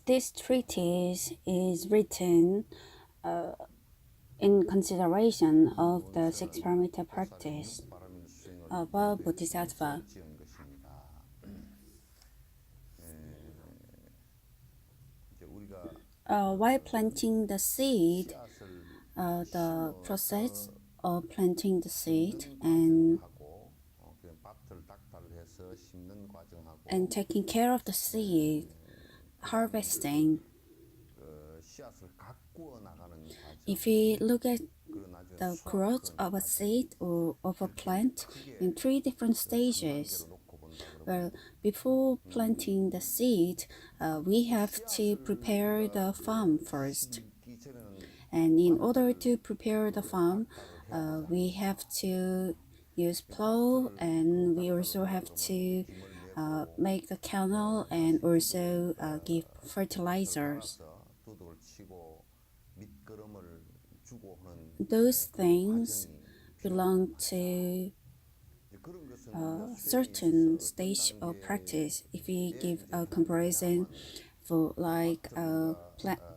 This treatise is written in consideration of the six parameter practice of a bodhisattva. While planting the seed, the process of planting the seed and taking care of the seed, harvesting. If we look at the growth of a seed or of a plant in three different stages. Well, before planting the seed, we have to prepare the farm first. And in order to prepare the farm, we have to use plow, and we also have to make the canal and also give fertilizers. Those things belong to a certain stage of practice. If we give a comparison for like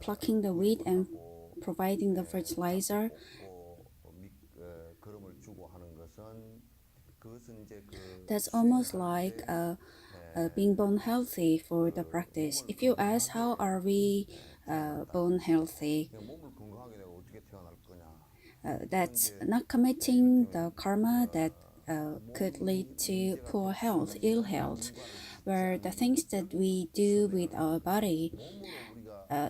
plucking the weed and providing the fertilizer, that's almost like being bone healthy for the practice. If you ask how are we bone healthy, that's not committing the karma that could lead to poor health, ill health, where the things that we do with our body,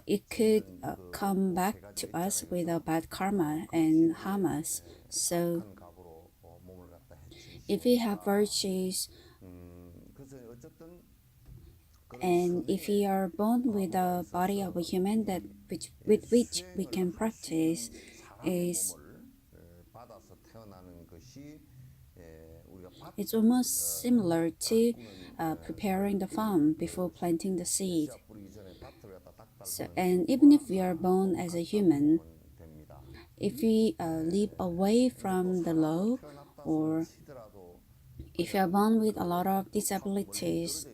it could come back to us with a bad karma and harm us. So if we have virtues and if we are born with a body of a human that with which we can practice is it's almost similar to preparing the farm before planting the seed. So, and even if we are born as a human, if we live away from the law, or if you are born with a lot of disabilities,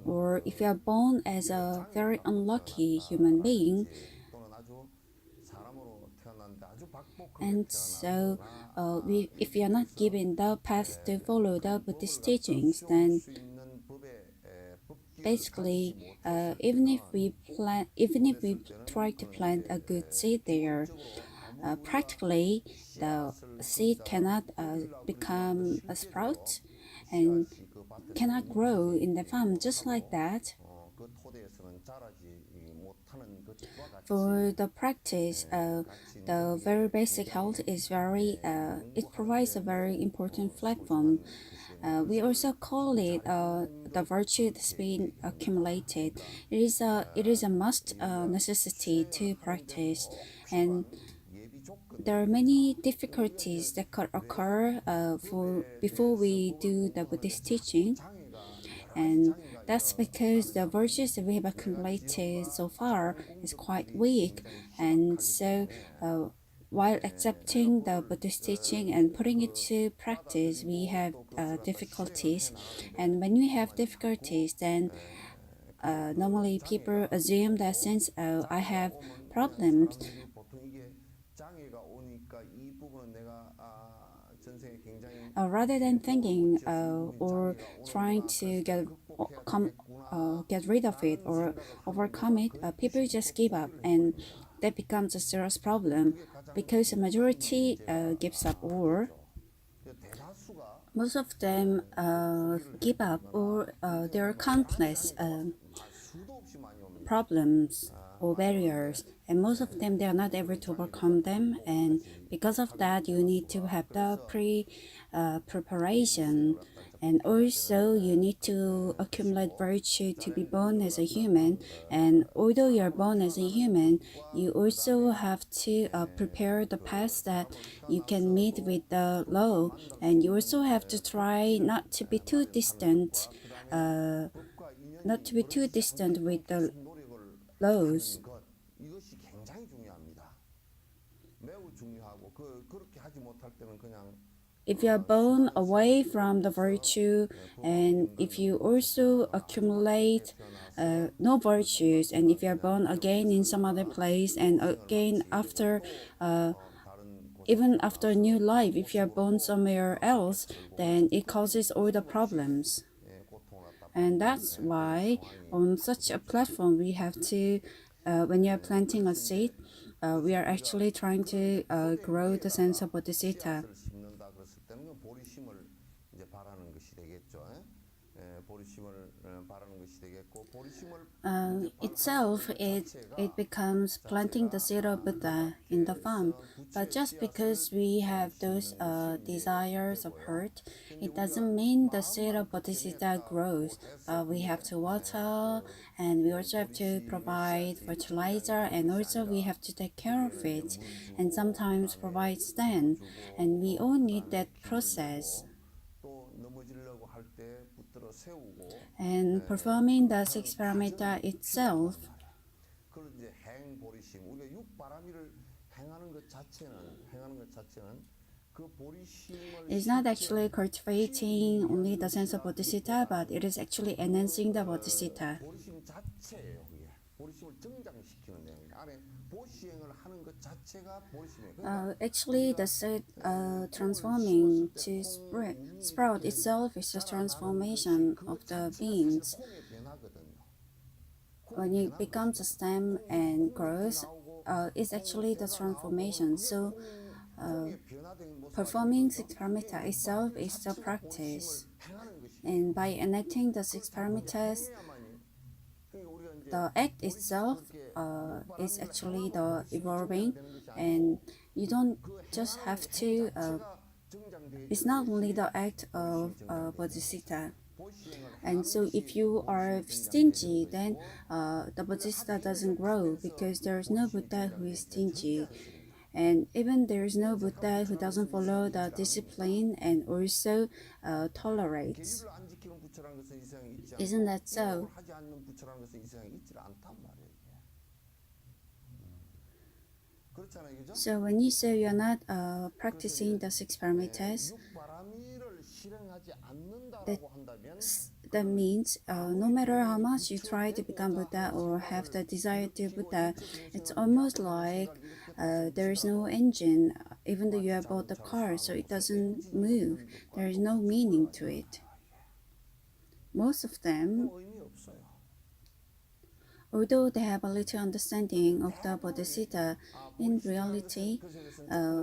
or if you are born as a very unlucky human being, and so if we are not given the path to follow the Buddhist teachings, then basically even if we try to plant a good seed there, practically the seed cannot become a sprout and cannot grow in the farm just like that. For the practice, the very basic health is it provides a very important platform. We also call it the virtue that's been accumulated. It is a must necessity to practice, and there are many difficulties that could occur for before we do the Buddhist teaching, and that's because the virtues that we have accumulated so far is quite weak, and so while accepting the Buddhist teaching and putting it to practice, we have difficulties, and when we have difficulties, then normally people assume that since I have problems, rather than thinking or trying to get rid of it or overcome it, people just give up, and that becomes a serious problem because the majority gives up, or most of them give up, or there are countless problems or barriers, and most of them they are not able to overcome them, and because of that you need to have the preparation, and also you need to accumulate virtue to be born as a human, and although you're born as a human, you also have to prepare the path that you can meet with the law, and you also have to try not to be too distant with the laws. if you are born away from the virtue, and if you also accumulate no virtues, and if you are born again in some other place, and again after even after new life, if you are born somewhere else, then it causes all the problems. And that's why on such a platform we have to, when you're planting a seed, we are actually trying to grow the sense of bodhisattva. Itself, it becomes planting the seed of Buddha in the farm. But just because we have those desires of hurt, it doesn't mean the seed of Bodhisattva grows. We have to water, and we also have to provide fertilizer, and also we have to take care of it, and sometimes provide stand. And we all need that process. And performing the six parameter itself is not actually cultivating only the sense of bodhisattva, but it is actually enhancing the bodhisattva. Actually, the seed transforming to sprout itself is the transformation of the beings. When it becomes a stem and grows, it's actually the transformation. So, performing six parameter itself is the practice. And by enacting the six parameters, the act itself is actually the evolving, and you don't just have to, it's not only the act of bodhisattva. And so if you are stingy, then the bodhisattva doesn't grow, because there is no Buddha who is stingy. And even there is no Buddha who doesn't follow the discipline and also tolerates. Isn't that so? So when you say you're not practicing the six parameters, that means no matter how much you try to become Buddha or have the desire to Buddha, it's almost like there is no engine, even though you have bought the car, so it doesn't move. There is no meaning to it. Most of them, although they have a little understanding of the bodhisattva, in reality,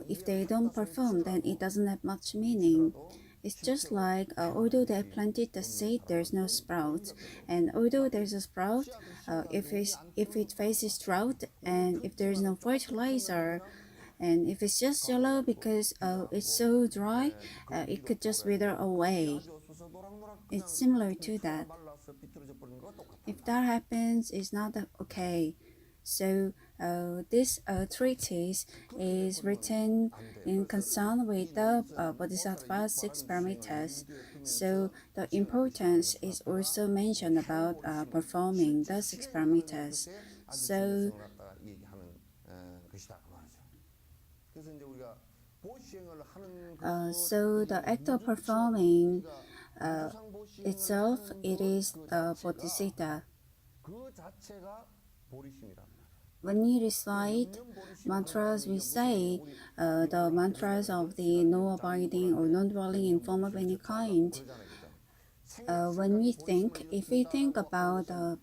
if they don't perform, then it doesn't have much meaning. It's just like, although they planted the seed, there's no sprout. And although there's a sprout, if it faces drought, and if there's no fertilizer, and if it's just yellow because it's so dry, it could just wither away. It's similar to that. If that happens, it's not okay. So this treatise is written in concern with the Bodhisattva six parameters. So the importance is also mentioned about performing the six parameters. So the act of performing itself, it is the bodhisattva. When we recite mantras, we say the mantras of the no abiding or non-dwelling in form of any kind. When we think, if we think about the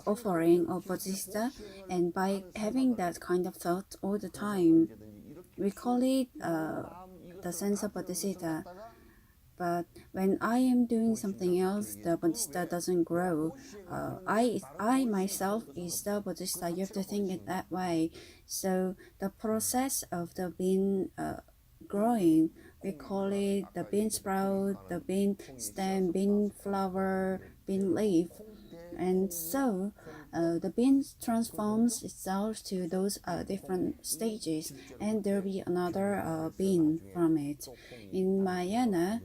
offering of bodhisattva, and by having that kind of thought all the time, we call it the sense of bodhisattva. But when I am doing something else, the bodhisattva doesn't grow. I myself is the bodhisattva. You have to think it that way. So the process of the bean growing, we call it the bean sprout, the bean stem, bean flower, bean leaf. And so the bean transforms itself to those different stages, and there will be another bean from it. In Mahayana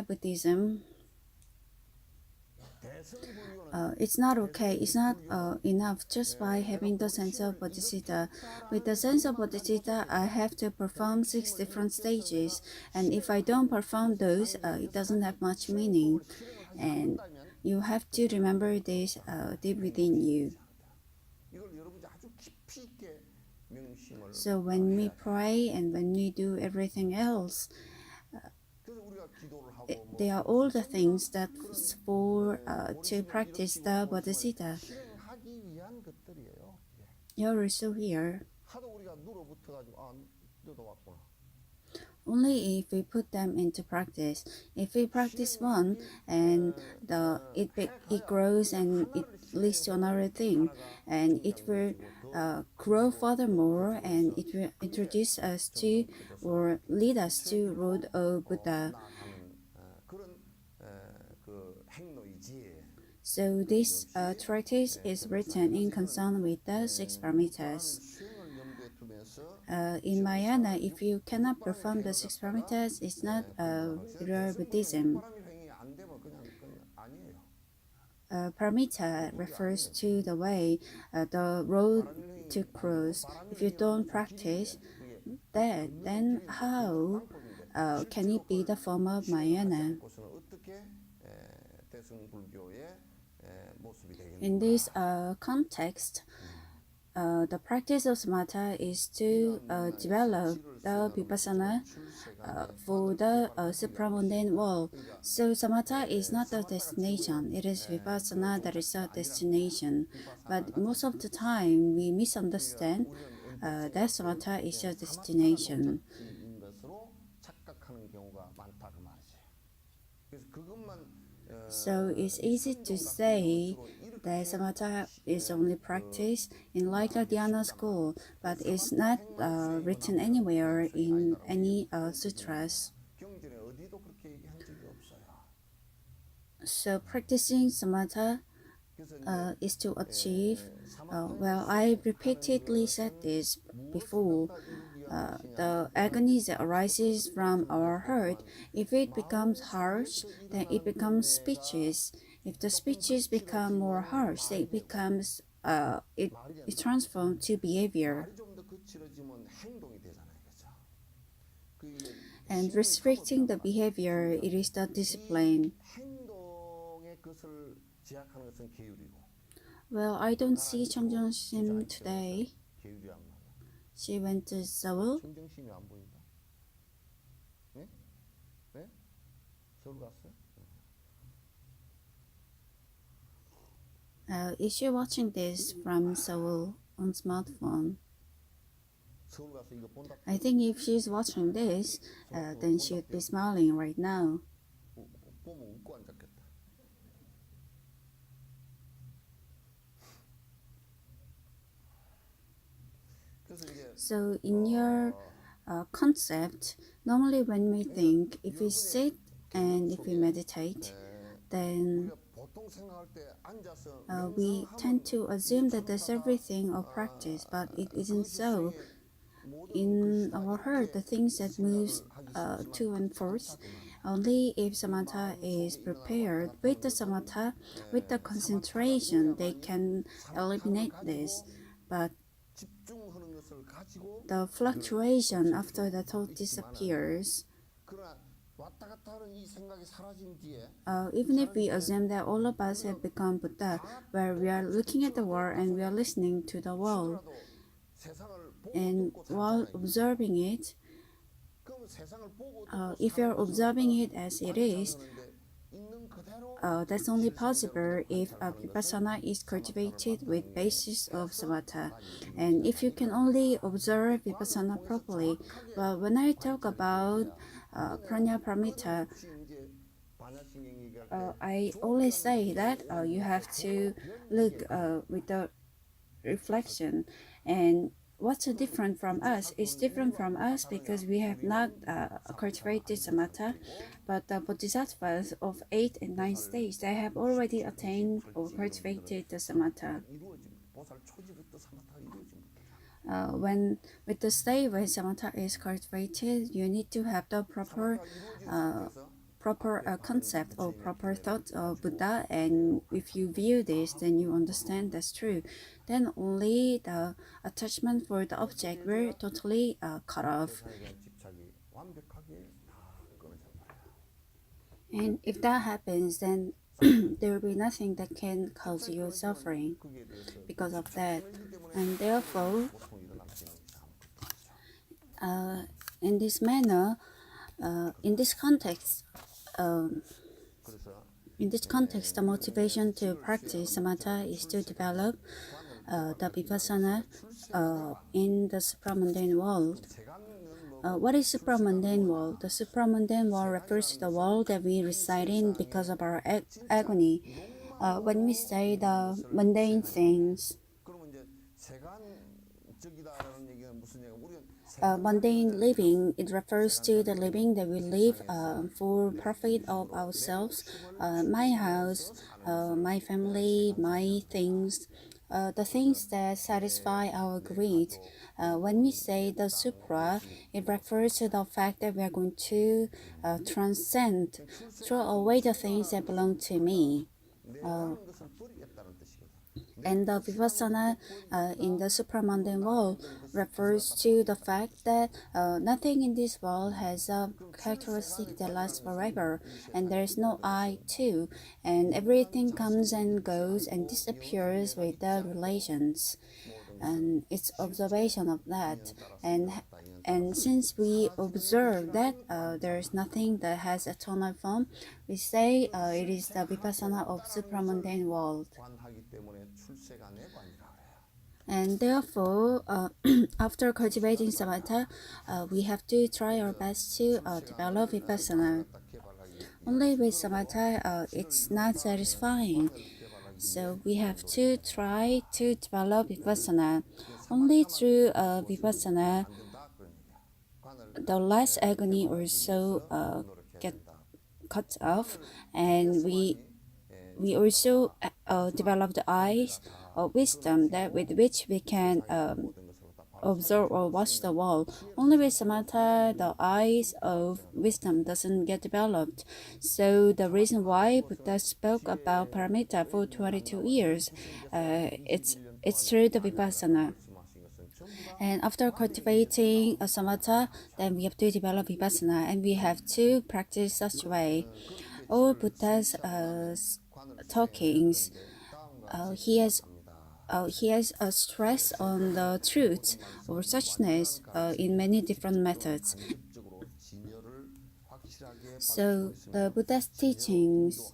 Buddhism, It's not okay. It's not enough just by having the sense of bodhicitta. With the sense of bodhicitta, I have to perform 6 different stages, and if I don't perform those, it doesn't have much meaning. And you have to remember this deep within you. So when we pray and when we do everything else, they are all the things that for to practice the bodhicitta. You're also here. Only if we put them into practice. If we practice one and it grows and it leads to another thing, and it will grow furthermore, and it will introduce us to or lead us to road of Buddha. So this treatise is written in concern with the 6 parameters. In Mahayana, if you cannot perform the 6 parameters, it's not real Buddhism. Paramita refers to the way, the road to cross. If you don't practice that, then how can it be the form of Mahayana? In this context, the practice of samatha is to develop the vipassana for the supramundane world. So samatha is not the destination, it is vipassana that is the destination. But most of the time we misunderstand that samatha is a destination. So it's easy to say that samatha is only practiced in Laika Dhyana school, but it's not written anywhere in any sutras. So practicing samatha is to achieve, well, I repeatedly said this before, the agony that arises from our heart, if it becomes harsh, then it becomes speeches. If the speeches become more harsh, then it becomes it transforms to behavior. And restricting the behavior, it is the discipline. Well, I don't see Sim today. She went to Seoul. Is she watching this from Seoul on smartphone? I think if she's watching this, then she would be smiling right now. So in your concept, normally when we think, if we sit and if we meditate, then we tend to assume that there's everything of practice, but it isn't so. In our heart, the things that moves to and forth, only if samatha is prepared with the samatha, with the concentration, they can eliminate this. But the fluctuation after the thought disappears. Even if we assume that all of us have become Buddha, where we are looking at the world and we are listening to the world, and while observing it, if you are observing it as it is, that's only possible if vipassana is cultivated with basis of samatha. And if you can only observe vipassana properly, well, when I talk about pranya paramita, I always say that you have to look with the reflection. And what's so different from us is different from us because we have not cultivated samatha, but the bodhisattvas of 8 and 9 stages, they have already attained or cultivated the samatha. When with the state where samatha is cultivated, you need to have the proper proper concept or proper thought of Buddha, and if you view this, then you understand that's true. Then only the attachment for the object will totally cut off. And if that happens, then there will be nothing that can cause you suffering because of that. And therefore, in this manner, in this context, um, the motivation to practice samatha is to develop the vipassana in the supramundane world. What is supramundane world? The supramundane world refers to the world that we reside in because of our agony. When we say the mundane things, mundane living, it refers to the living that we live for profit of ourselves, my house, my family, my things, the things that satisfy our greed. When we say the supra, it refers to the fact that we are going to transcend, throw away the things that belong to me. And the vipassana in the supramundane world refers to the fact that nothing in this world has a characteristic that lasts forever, and there is no I too, and everything comes and goes and disappears with the relations. And it's observation of that, and since we observe that there is nothing that has eternal form, we say it is the vipassana of supramundane world. And therefore, after cultivating samatha, we have to try our best to develop vipassana. Only with samatha, it's not satisfying. So we have to try to develop vipassana. Only through vipassana, the last agony or so get cut off, and we also develop the eyes of wisdom that with which we can observe or watch the world. Only with samatha, the eyes of wisdom doesn't get developed. So the reason why Buddha spoke about paramita for 22 years, it's through the vipassana. And after cultivating a samatha, then we have to develop vipassana, and we have to practice such way. All Buddha's talkings, he has a stress on the truth or suchness in many different methods. So the Buddha's teachings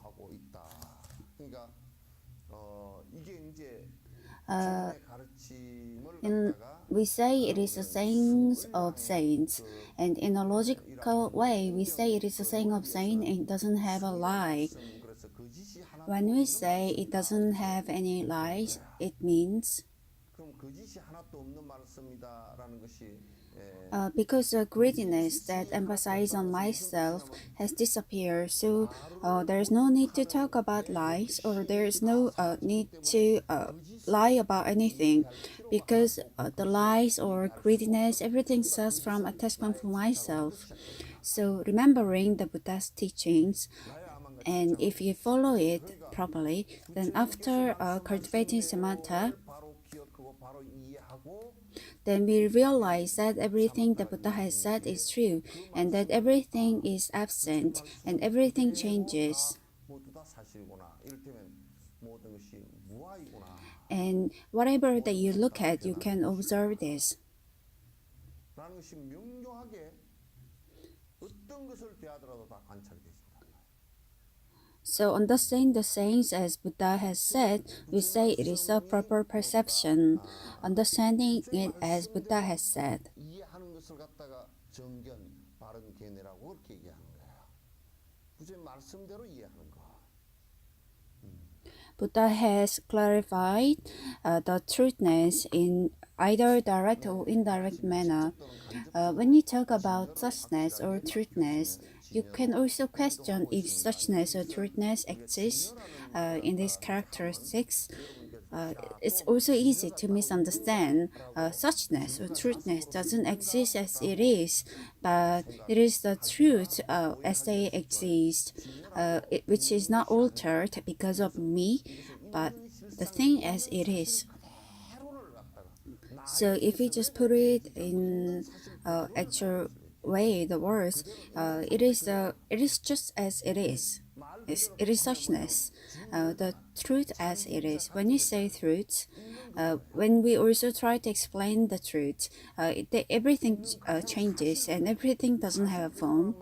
in we say it is the sayings of saints, and in a logical way we say it is the saying of saint and it doesn't have a lie. When we say it doesn't have any lies, it means because the greediness that emphasizes on myself has disappeared, so there is no need to talk about lies, or there is no need to lie about anything, because the lies or greediness, everything starts from attachment for myself. So remembering the Buddha's teachings, and if you follow it properly, then after cultivating samatha, then we realize that everything the Buddha has said is true, and that everything is absent, and everything changes. And whatever that you look at, you can observe this. So understand the sayings as Buddha has said, we say it is a proper perception. Understanding it as Buddha has said. Buddha has clarified the truthness in either direct or indirect manner. When you talk about suchness or truthness, you can also question if suchness or truthness exists in these characteristics. it's also easy to misunderstand. Suchness or truthness doesn't exist as it is, but it is the truth as they exist, which is not altered because of me, but the thing as it is. So if we just put it in actual way, the words, it is just as it is. It is suchness, the truth as it is. When you say truth, when we also try to explain the truth, everything changes and everything doesn't have a form.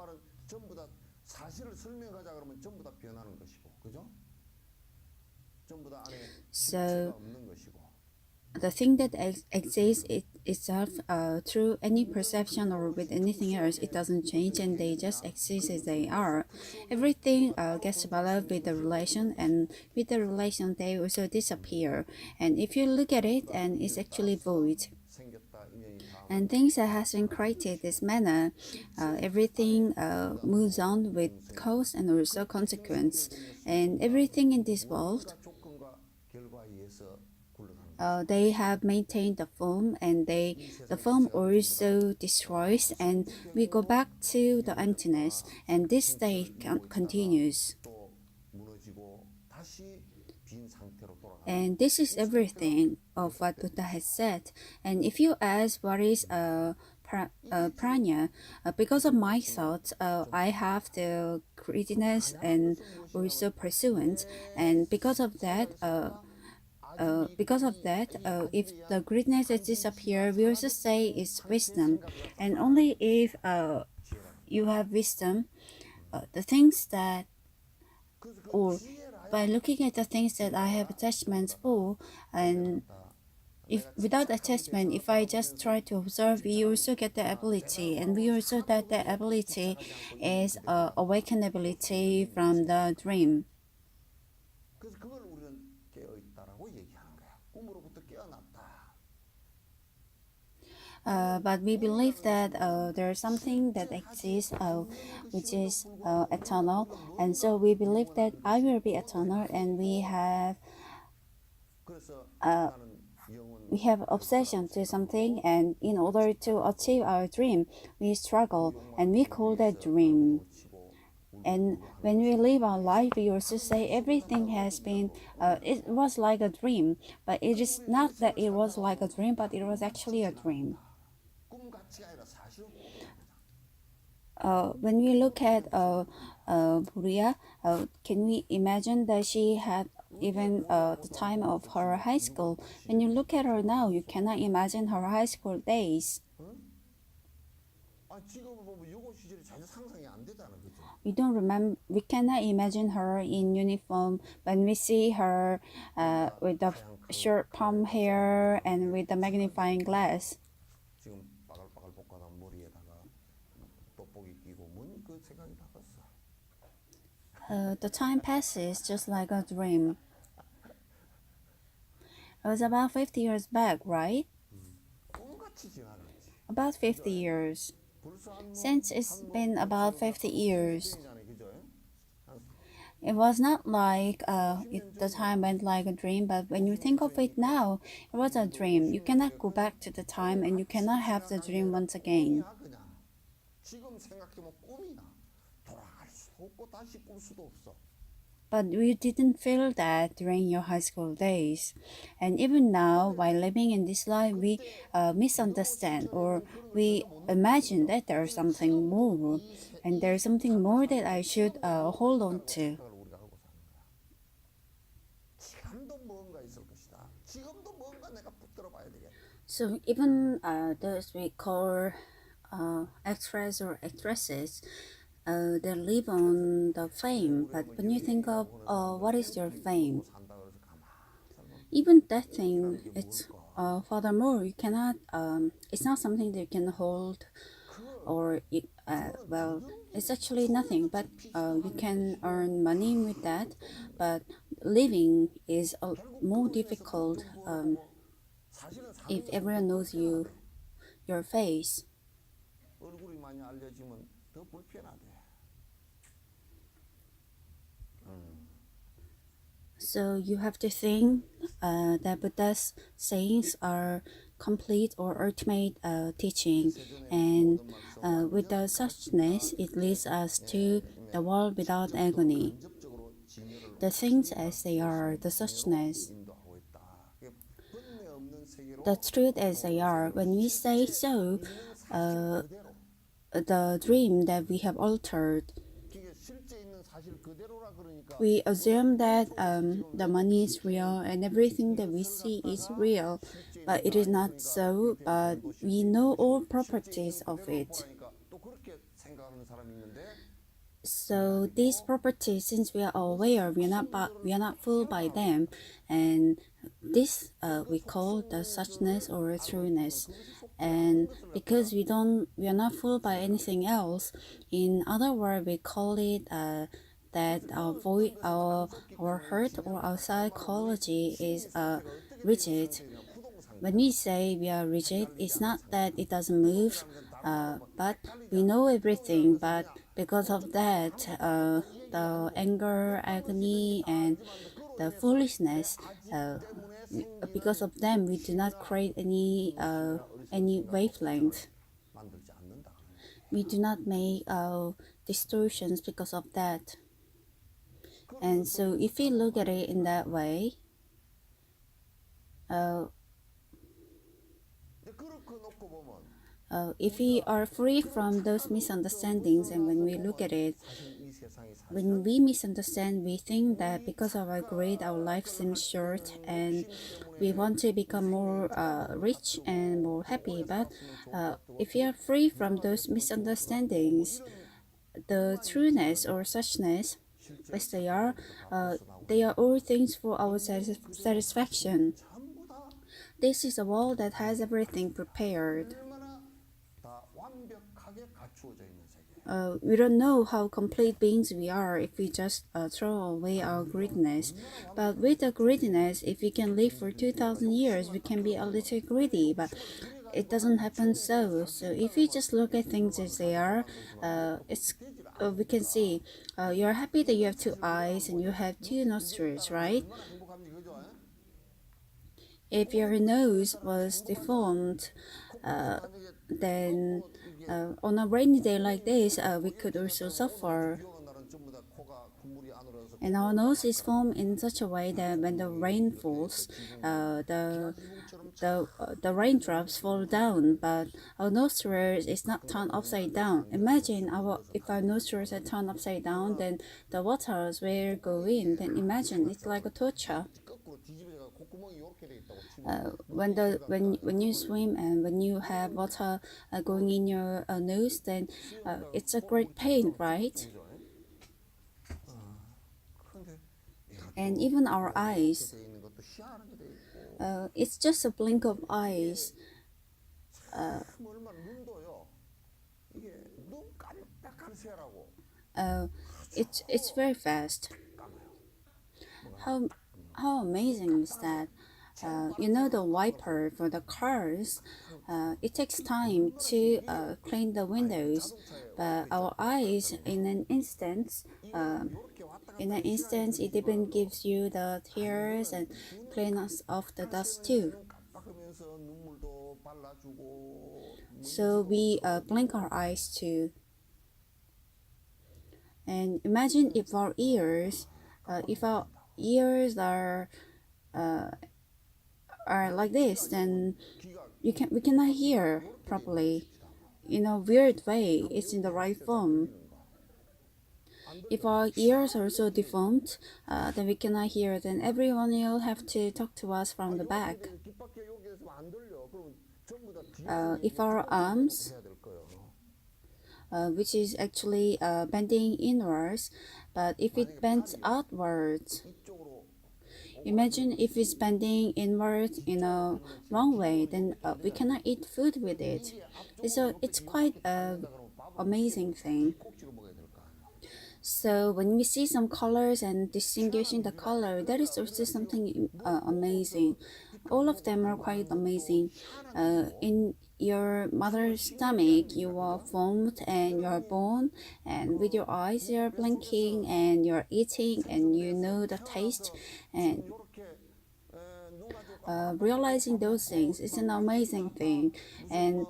So the thing that exists itself through any perception or with anything else, it doesn't change and they just exist as they are. Everything gets developed with the relation, and with the relation they also disappear, and if you look at it, and it's actually void. And things that has been created this manner, everything moves on with cause and also consequence, and everything in this world, they have maintained the form, and the form also destroys, and we go back to the emptiness, and this state continues. And this is everything of what Buddha has said. And if you ask what is prana, because of my thoughts, I have the greediness and also pursuance, and because of that, if the greatness has disappeared, we also say it's wisdom. And only if you have wisdom, the things that, or by looking at the things that I have attachments for, and if without attachment, if I just try to observe, we also get the ability, and we also that the ability is awakened ability from the dream. But we believe that there is something that exists, which is eternal, and so we believe that I will be eternal, and uh, we have obsession to something, and in order to achieve our dream, we struggle, and we call that dream. And when we live our life, we also say everything has been, it was like a dream, but it is not that it was like a dream, but it was actually a dream. When we look at Buria, can we imagine that she had even the time of her high school? When you look at her now, you cannot imagine her high school days. We don't remember. We cannot imagine her in uniform when we see her with the short palm hair and with the magnifying glass. The time passes just like a dream. It was about 50 years back, right? About 50 years. Since it's been about 50 years, it was not like the time went like a dream, but when you think of it now, it was a dream. You cannot go back to the time, and you cannot have the dream once again. But you didn't feel that during your high school days. And even now, while living in this life, we misunderstand, or we imagine that there's something more. And there's something more that I should hold on to. So even those we call actors or actresses, they live on the fame. But when you think of what is your fame, even that thing, it's furthermore you cannot. It's not something that you can hold, or well, it's actually nothing. But you can earn money with that. But living is more difficult if everyone knows your face. So you have to think that Buddha's sayings are complete or ultimate teaching, and with the suchness, it leads us to the world without agony. The things as they are, the suchness, the truth as they are. When we say so, uh, the dream that we have altered, we assume that the money is real and everything that we see is real, but it is not so. But we know all properties of it. So these properties, since we are aware, we are not fooled by them, and this we call the suchness or trueness. And because we are not fooled by anything else. In other words, we call it that our heart or our psychology is rigid. When we say we are rigid, it's not that it doesn't move, but we know everything. But because of that, the anger, agony, and the foolishness, uh, because of them, we do not create any wavelength. We do not make distortions because of that. And so, if we look at it in that way, uh, if we are free from those misunderstandings, and when we look at it, when we misunderstand, we think that because of our greed, our life seems short, and we want to become more rich and more happy. But if we are free from those misunderstandings, the trueness or suchness, as uh, they are all things for our satisfaction. This is a world that has everything prepared. We don't know how complete beings we are if we just throw away our greediness. But with the greediness, if we can live for 2000 years, we can be a little greedy. But it doesn't happen so. So if we just look at things as they are, it's we can see you're happy that you have two eyes and you have two nostrils, right? If your nose was deformed, uh, then on a rainy day like this, we could also suffer. And our nose is formed in such a way that when the rain falls, the raindrops fall down, but our nostrils is not turned upside down. Imagine if our nostrils are turned upside down, then the waters will go in. Then imagine it's like a torture. When you swim and when you have water going in your nose, then it's a great pain, right? And even our eyes, it's just a blink of eyes. Uh, it's very fast. How how amazing is that? You know the wiper for the cars. It takes time to clean the windows, but our eyes in an instance, it even gives you the tears and cleans off the dust too. So we blink our eyes too. And imagine if our ears are like this, then we cannot hear properly. In a weird way, it's in the right form. If our ears are so deformed, then we cannot hear. Then everyone will have to talk to us from the back. If our arms, which is actually bending inwards, but if it bends outwards, imagine if it's bending inwards in a wrong way, then we cannot eat food with it. It's quite an amazing thing. So when we see some colors and distinguishing the color, that is also something amazing. All of them are quite amazing. In your mother's stomach, you are formed and you are born, and with your eyes you're blinking and you're eating and you know the taste, and realizing those things is an amazing thing. and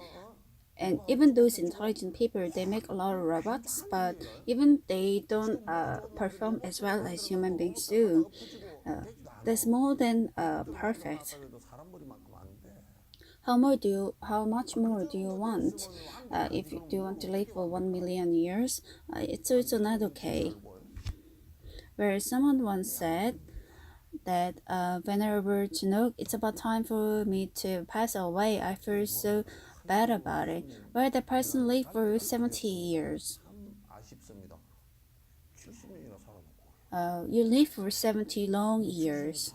and even those intelligent people, they make a lot of robots, but even they don't perform as well as human beings do. uh, that's more than perfect. How much more do you want? If you do want to live for 1 million years, it's also not okay. Where someone once said that whenever Jinok, it's about time for me to pass away, I feel so bad about it. Where the person lived for 70 years. You live for 70 long years.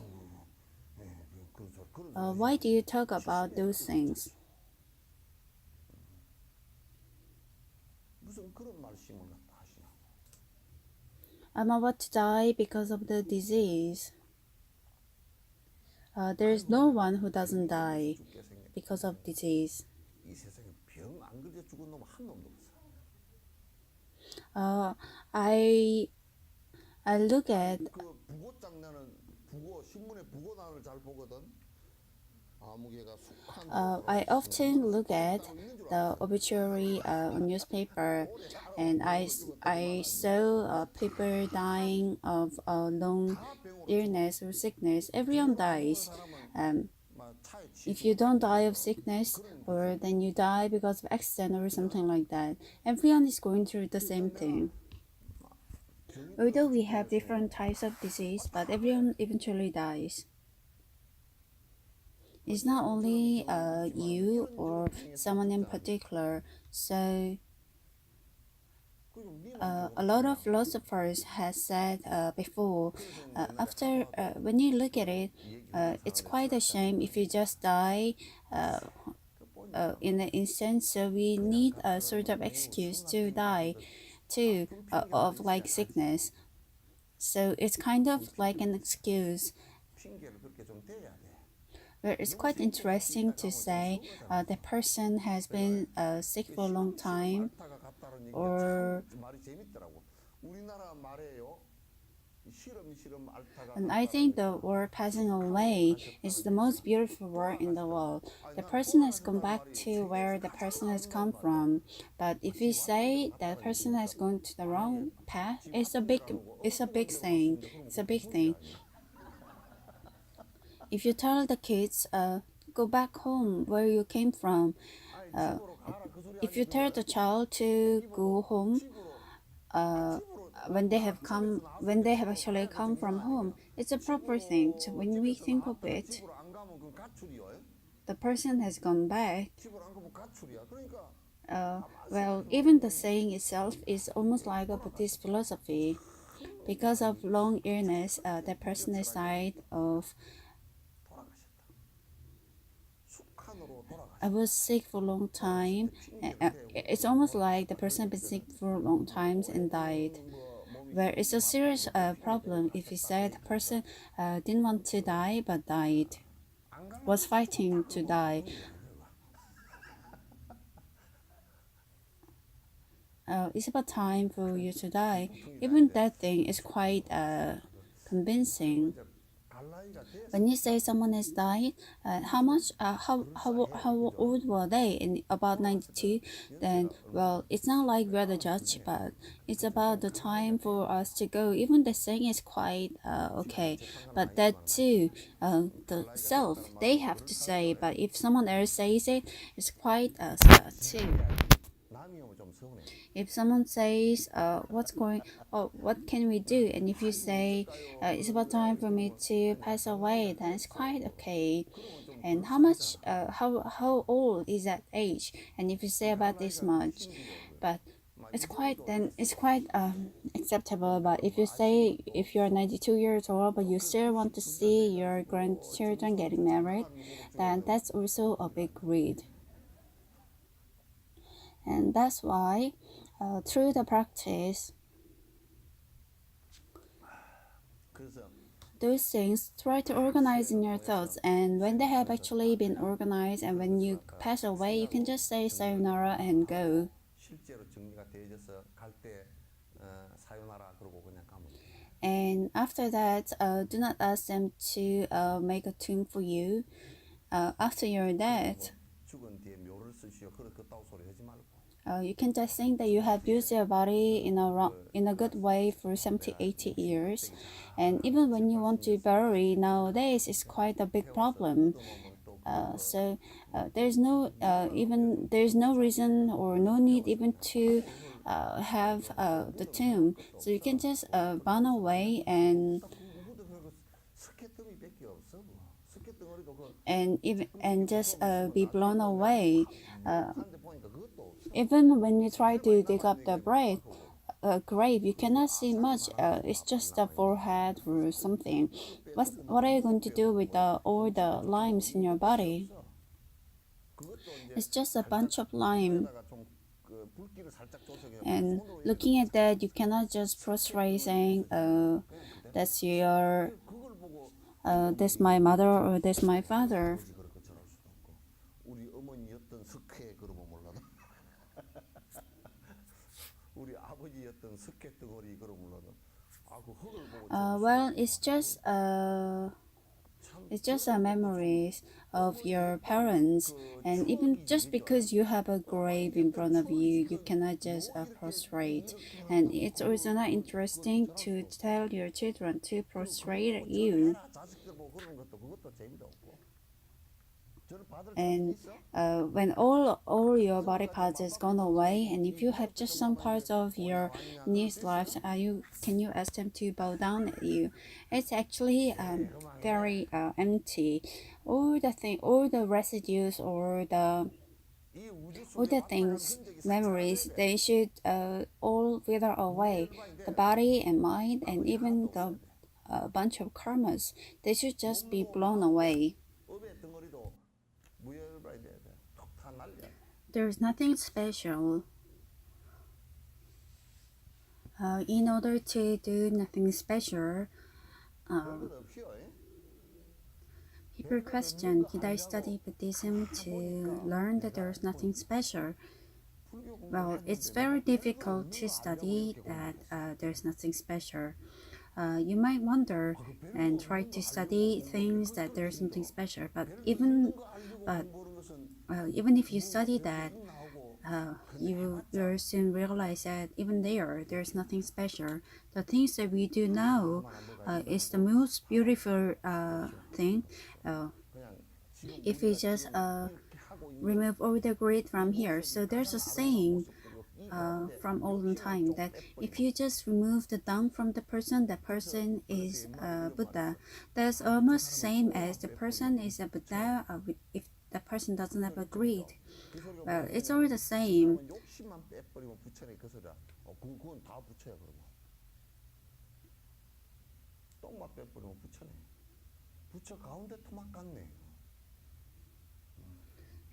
Why do you talk about those things? I'm about to die because of the disease. There's no one who doesn't die because of disease. Uh, I I look at I often look at the obituary on newspaper, and I saw people dying of long illness or sickness. Everyone dies. Um, if you don't die of sickness, or then you die because of accident or something like that, everyone is going through the same thing. Although we have different types of disease, but everyone eventually dies. It's not only you or someone in particular. So a lot of philosophers has said before, after when you look at it, it's quite a shame if you just die uh, in an instant. So we need a sort of excuse to die too, of like sickness. So it's kind of like an excuse. But it's quite interesting to say the person has been sick for a long time, or and I think the word passing away is the most beautiful word in the world. The person has gone back to where the person has come from. But if you say that person has gone to the wrong path, it's a big thing. It's a big thing. If you tell the kids, go back home where you came from, uh, if you tell the child to go home, uh, when they have actually come from home, it's a proper thing. So when we think of it, the person has gone back. Uh, well, even the saying itself is almost like a Buddhist philosophy. Because of long illness, the person has died of. I was sick for a long time. It's almost like the person has been sick for a long time and died. Where it's a serious problem if you say the person didn't want to die but died, was fighting to die. It's about time for you to die. Even that thing is quite convincing. When you say someone has died, how old were they? In about 92, then well, it's not like we're the judge, but it's about the time for us to go. Even the saying is quite okay, but that too, the self they have to say. But if someone else says it, it's quite sad too. If someone says, what can we do? And if you say, it's about time for me to pass away, then it's quite okay. And how old is that age? And if you say about this much, but it's quite acceptable. But if you say if you're 92 years old, but you still want to see your grandchildren getting married, then that's also a big read. And that's why through the practice those things, try to organize in your thoughts. And when they have actually been organized, and when you pass away, you can just say sayonara and go. 실제로 정리가 되어져서 갈 때 사요나라 그러고 그냥 가면 돼요. And after that, do not ask them to make a tomb for you after you're dead. 죽은 뒤에 묘를 쓰시오. 그렇게 딴소리 하지 말고. You can just think that you have used your body in a good way for 70, 80 years. And even when you want to bury nowadays, it's quite a big problem. There's no reason or no need even to have the tomb. So you can just run away and just be blown away. Even when you try to dig up the grave, you cannot see much. It's just the forehead or something. What are you going to do with all the limes in your body? It's just a bunch of lime. And looking at that, you cannot just prostrate saying, that's your, that's my mother or that's my father. 우리 어머니였던 석회 그러면 몰라도 우리 아버지였던 석회 덩어리 그러면 몰라도 그 흙을 보고 Well, it's just a memories of your parents, and even just because you have a grave in front of you, you cannot just prostrate. And it's also not interesting to tell your children to prostrate you. And when all your body parts has gone away, and if you have just some parts of your niece left, can you ask them to bow down at you? It's actually very empty. All the residues all the things, memories, they should all wither away. The body and mind, and even the bunch of karmas, they should just be blown away. There's nothing special. In order to do nothing special, people question, did I study Buddhism to learn that there's nothing special? Well, it's very difficult to study that there's nothing special. You might wonder and try to study things that there's something special, but even if you study that, you will soon realize that even there's nothing special. The things that we do now is the most beautiful thing. If we just remove all the greed from here. So there's a saying from olden time that if you just remove the dung from the person is Buddha. That's almost the same as the person is a Buddha if the person doesn't have a greed. Well, it's all the same.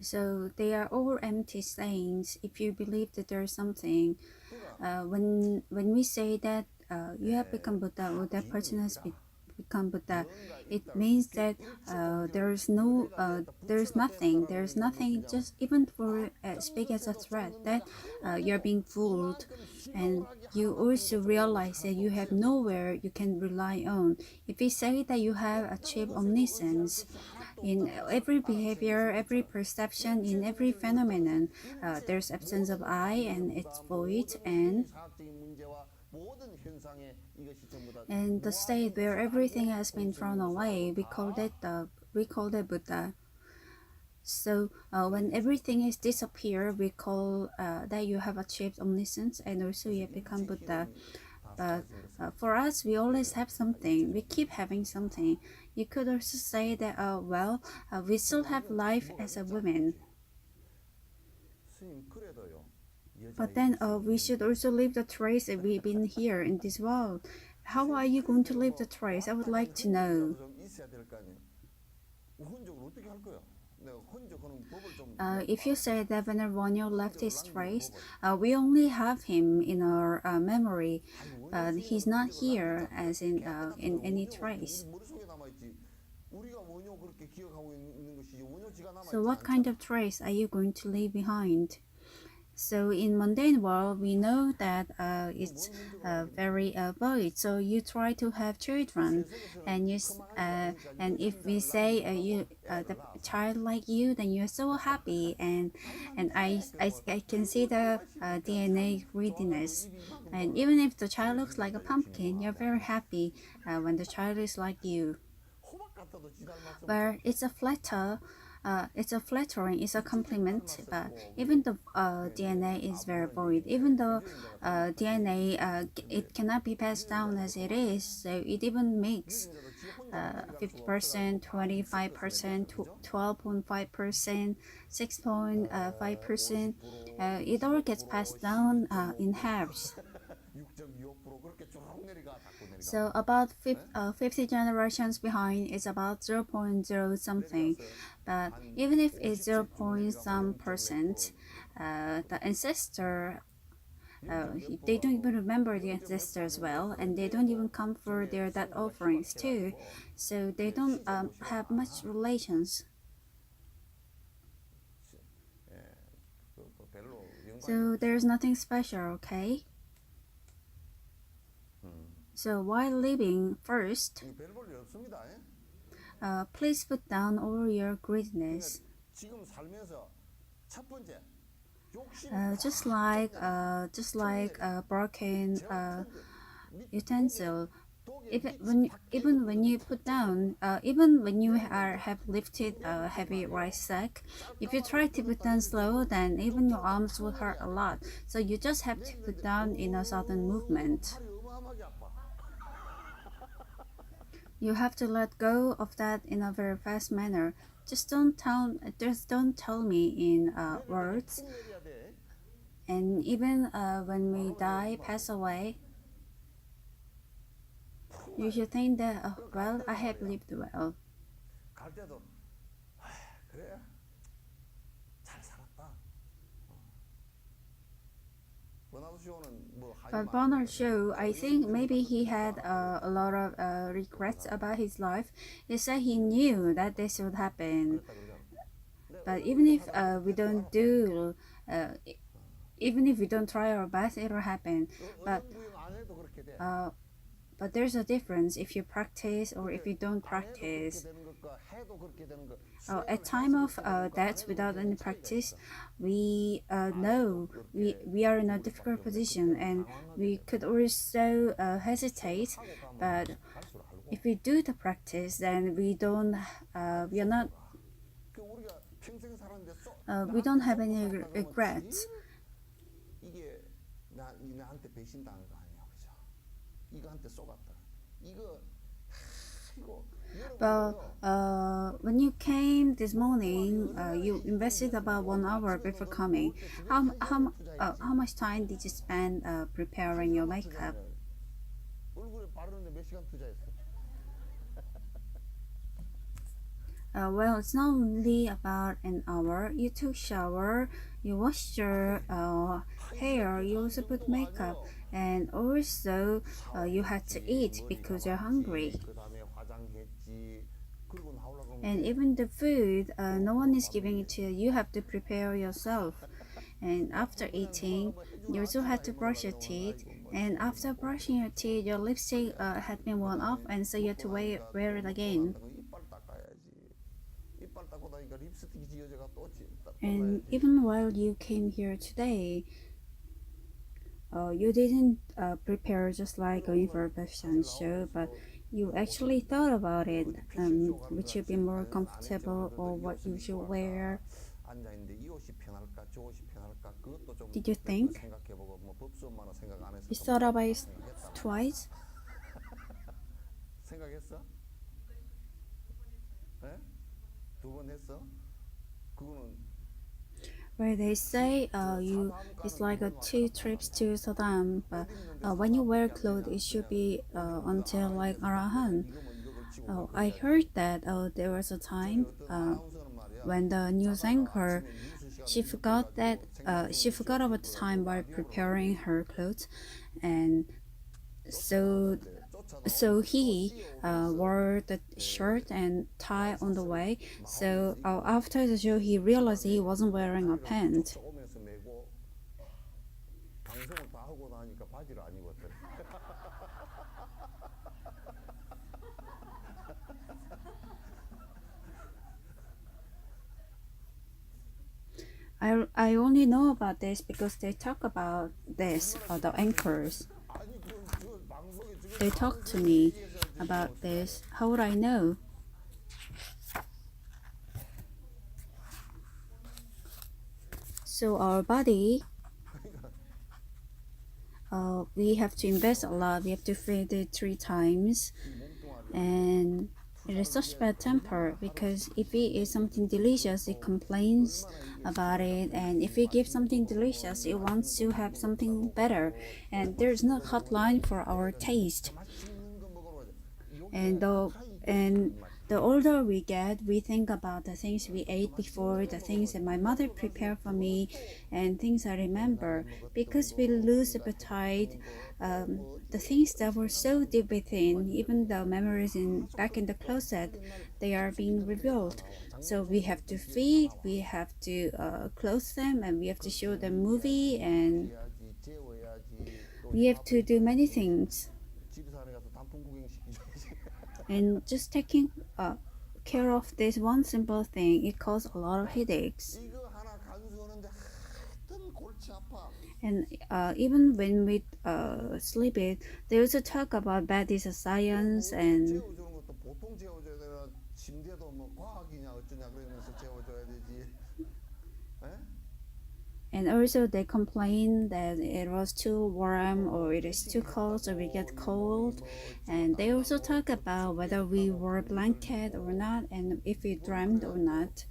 So they are all empty sayings if you believe that there's something. When we say that you have become Buddha or that person has become Buddha, it means that there's nothing, just even for as big as a threat that you're being fooled, and you also realize that you have nowhere you can rely on. If we say that you have achieved omniscience in every behavior, every perception, in every phenomenon, there's absence of I and it's void, and the state where everything has been thrown away, we call that Buddha. So when everything is disappeared, we call that you have achieved omniscience, and also you have become Buddha. But for us, we always have something. We keep having something. You could also say that, we still have life as a woman. But then we should also leave the trace that we've been here in this world. How are you going to leave the trace? I would like to know. If you say that when Ronyo left his trace, we only have him in our memory, but he's not here as in any trace. So what kind of trace are you going to leave behind? So in mundane world, we know that it's very void. So you try to have children, and and if we say you the child like you, then you're so happy, and I can see the DNA greediness, and even if the child looks like a pumpkin, you're very happy when the child is like you. Where it's a flattering, it's a compliment, but even the DNA is very void. Even though DNA, it cannot be passed down as it is, so it even makes 50%, 25%, 12.5%, 6.5%. It all gets passed down in halves. So about 50 generations behind is about 0.0 something. But even if it's 0. Some percent, the ancestor, they don't even remember the ancestors well, and they don't even come for their death offerings too. So they don't have much relations. So there's nothing special, okay? So while living first, please put down all your greediness. Just like a broken utensil. Even when you put down, even when you have lifted a heavy rice sack, if you try to put down slow, then even your arms will hurt a lot. So you just have to put down in a sudden movement. You have to let go of that in a very fast manner. Just don't tell me in words. And even when we die, pass away, you should think that, oh, well, I have lived well. But Bernard Shaw, I think maybe he had a lot of regrets about his life. He said he knew that this would happen. But uh, even if we don't try our best, it'll happen. But uh, but there's a difference if you practice or if you don't practice. At time of that, without any practice, we know we are in a difficult position, and we could also hesitate. But if we do the practice, then we don't have any regrets. But when you came this morning, you invested about 1 hour before coming. How much time did you spend preparing your makeup? Well, it's not only about an hour. You took shower, you washed your hair, you also put makeup, and also you had to eat because you're hungry. And even the food, no one is giving it to you. You have to prepare yourself. And after eating, you also had to brush your teeth. And after brushing your teeth, your lipstick had been worn off, and so you had to wear it again. And even while you came here today, you didn't prepare just like going for a fashion show, but you actually thought about it. Would you be more comfortable or what you should wear? Did you think? You thought about it twice? Where they say it's like a 2 trips to Sudan, but when you wear clothes, it should be until like Arahan. Oh, I heard that there was a time when the news anchor, she forgot about the time while preparing her clothes, and so he wore the shirt and tie on the way. So after the show, he realized he wasn't wearing a pant. 쫓아오면서 메고 방송을 다 하고 나니까 바지를 안 입었더래. I only know about this because they talk about this, the anchors. They talk to me about this. How would I know? So our body, we have to invest a lot. We have to feed it 3 times, and it is such bad temper because if we eat something delicious, it complains about it, and if we give something delicious, it wants to have something better, and there's no hotline for our taste. And the older we get, we think about the things we ate before, the things that my mother prepared for me, and things I remember. Because we lose appetite, the things that were so deep within, even the memories back in the closet, they are being revealed. So we have to feed, we have to clothe them, and we have to show them movie, and we have to do many things. And just taking care of this one simple thing, it causes a lot of headaches. And even when we sleep it, they also talk about bad is a science, and also they complain that it was too warm or it is too cold, so we get cold. And they also talk about whether we wore a blanket or not, and if we dreamed or not.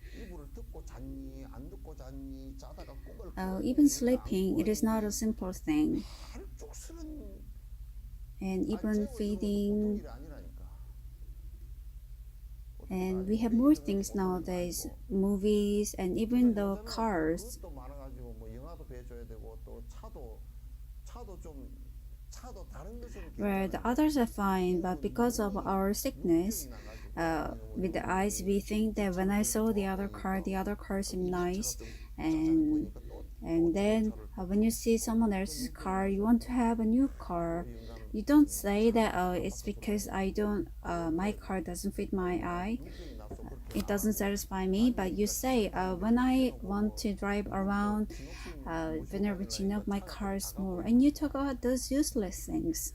Even sleeping, it is not a simple thing. And even feeding, and we have more things nowadays, movies, and even the cars. Where the others are fine, but because of our sickness, with the eyes, we think that when I saw the other car seemed nice, and then when you see someone else's car, you want to have a new car. You don't say that it's because my car doesn't fit my eye, it doesn't satisfy me, but you say when I want to drive around whenever Jinok, my car is more, and you talk about those useless things.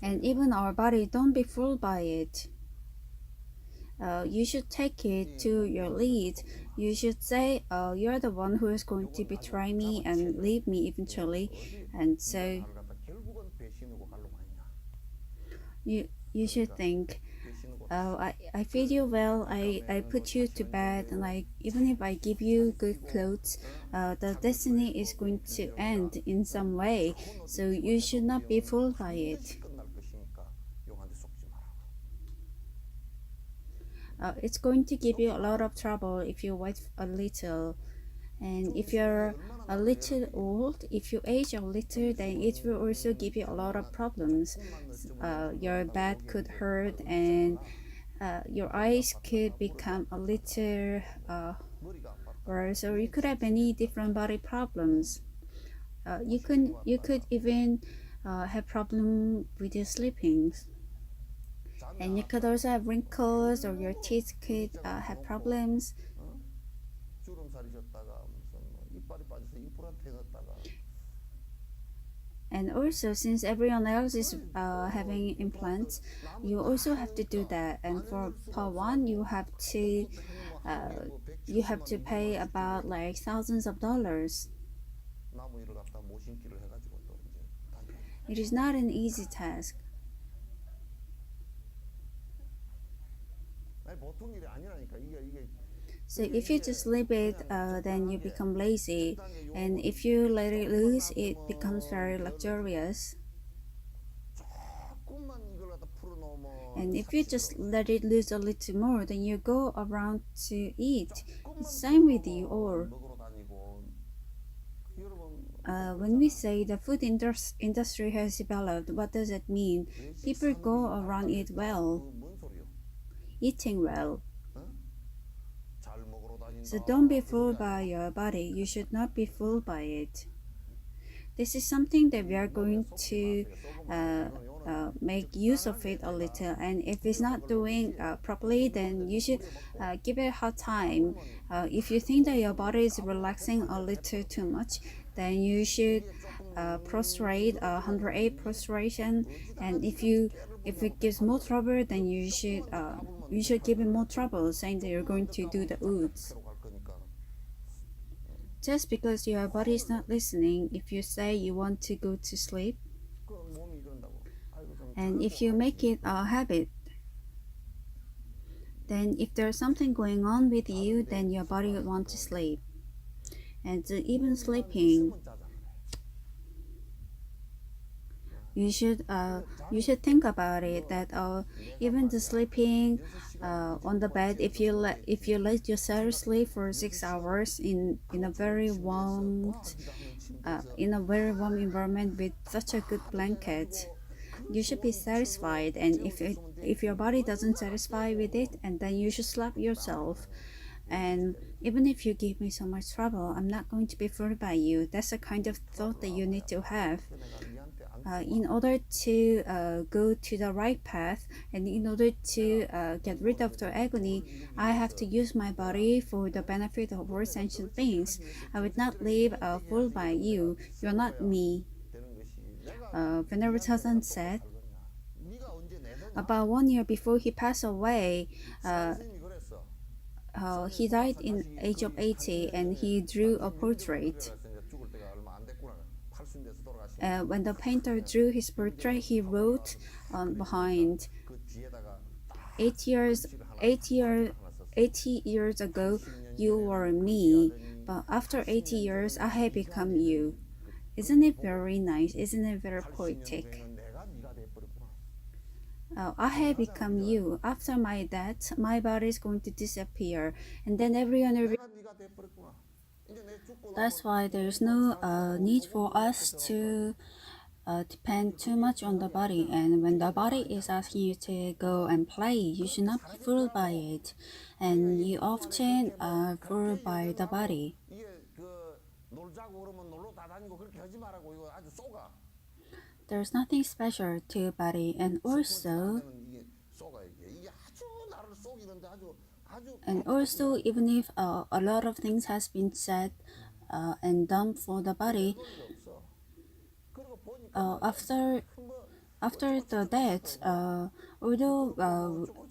And even our body, don't be fooled by it. You should take it to your lead. You should say, you're the one who is going to betray me and leave me eventually. And so you should think, I feed you well, I put you to bed, and even if I give you good clothes, the destiny is going to end in some way. So you should not be fooled by it. It's going to give you a lot of trouble if you wait a little. And if you're a little old, if you age a little, then it will also give you a lot of problems. Your back could hurt, and your eyes could become a little worse, or you could have many different body problems. You could even have problem with your sleeping. And you could also have wrinkles, or your teeth could have problems. And also, since everyone else is having implants, you also have to do that. And for part one, you have to pay about like thousands of dollars. It is not an easy task. So if you just leave it, then you become lazy, and if you let it loose, it becomes very luxurious. And if you just let it lose a little more, then you go around to eat. It's same with you. Or 먹으러 다니고 여러분 when we 그렇잖아. say the food industry has developed, what does it mean? 외식 People go 산업이 around it 발달했다. well, 그뭔 소리요? eating well. 어? 잘 먹으러 So don't be 다닌다 그런 게 fooled by 아니고 your body. You should not be fooled by it. This is something that we are 몸에 going 속지 to 마세요. 썩으면 uh, 요는 make use of 적당하게 it a 제가 little. And if it's 뿌려 not 먹으려고 doing 그러지. properly, 싱거운데 then you 좀 should 뿌려 먹고 give it a hard time. 그러면 If you think that your 조금 body is 까불어도 relaxing a 배탈이야 little 배탈. too much, then you should 이게 조금 prostrate 늘어뜨려가지고 108 이게 prostration. And 어지간하면 진짜 깨를 if it 보냐고 gives more 배탈이거든. trouble, then 이거 조금만 더 까불면 you should give it 배탈 more 나요. trouble, saying that you're 조금만 going 더 to do 까불면 the 짝짝이 oods. 캐러 갈 거니까 Just because your body is not listening, if you say you want to go to sleep, 그 몸이 그런다고. 아이고 좀 and if 자고 you make 하지. it a habit, then if there's something going on with you, 자는데 then your body would 습관이 want to 들어가지고 sleep. And even 몸만 sleeping, 있으면 짜증을 내. you should 자는 think about it 너 that 내가 even the 말이야 sleeping 6시간 이 on the 정도만 bed, 재워서 if you let yourself 집에 sleep 가서 for 6시간 6 hours in a 그것도 very 침대에서 warm 와 네가 하는 침대에서 environment with such a good 하도 blanket, 해가지고 그 you should be 소원이 있어서 satisfied. And 재워줬으면 if your 됐지 body 뭐 doesn't 누가 satisfy with 놔두고 it, and then you should slap yourself. 따라가는 And even if you give me so much trouble, I'm not going to be fooled by you. That's the kind of thought that you need to have. 내가 니한테 안 In 속아 order to go to the right path, and in order to get rid of the agony, I have to use my body for the benefit of all sentient beings. I would not live fooled by you. You're not me. 되는 것이 내가 Venerable 니한테 내가 Chasan 속고 said, 살겠냐 네가 언제 내 도냐 about 1 year before he passed away, 선생님이 그랬어 he died in age of 80, and he drew a portrait. 죽을 때가 얼마 안 됐구나 80대에서 돌아가신 When the painter drew his portrait, he wrote behind, 그 뒤에다가 8 years, 글씨를 하나 8 years, 하나 썼어 80 years ago, you were me, but after 80 years, I have become you. Isn't it very nice? Isn't it very 80년 poetic? 후에는 내가 네가 돼버렸구나 I have become you. After my death, my body is going to disappear, and then everyone will be. 내가 네가 돼버렸구나 이제 내 죽고 That's 나면 why there's no need for us to depend too much on the body. And when the body is asking you to go and play, you should not be fooled by it. And you often are fooled by the body. 이게 그 놀자고 그러면 놀러 다 다니고 그렇게 하지 말라고 이거 아주 쏘가 There's nothing special to your body, and also 이게 쏘가 이게 아주 나를 쏘기는데 아주 even if a lot of things has been said and done for the body, 없어. 그리고 보니까 after the death,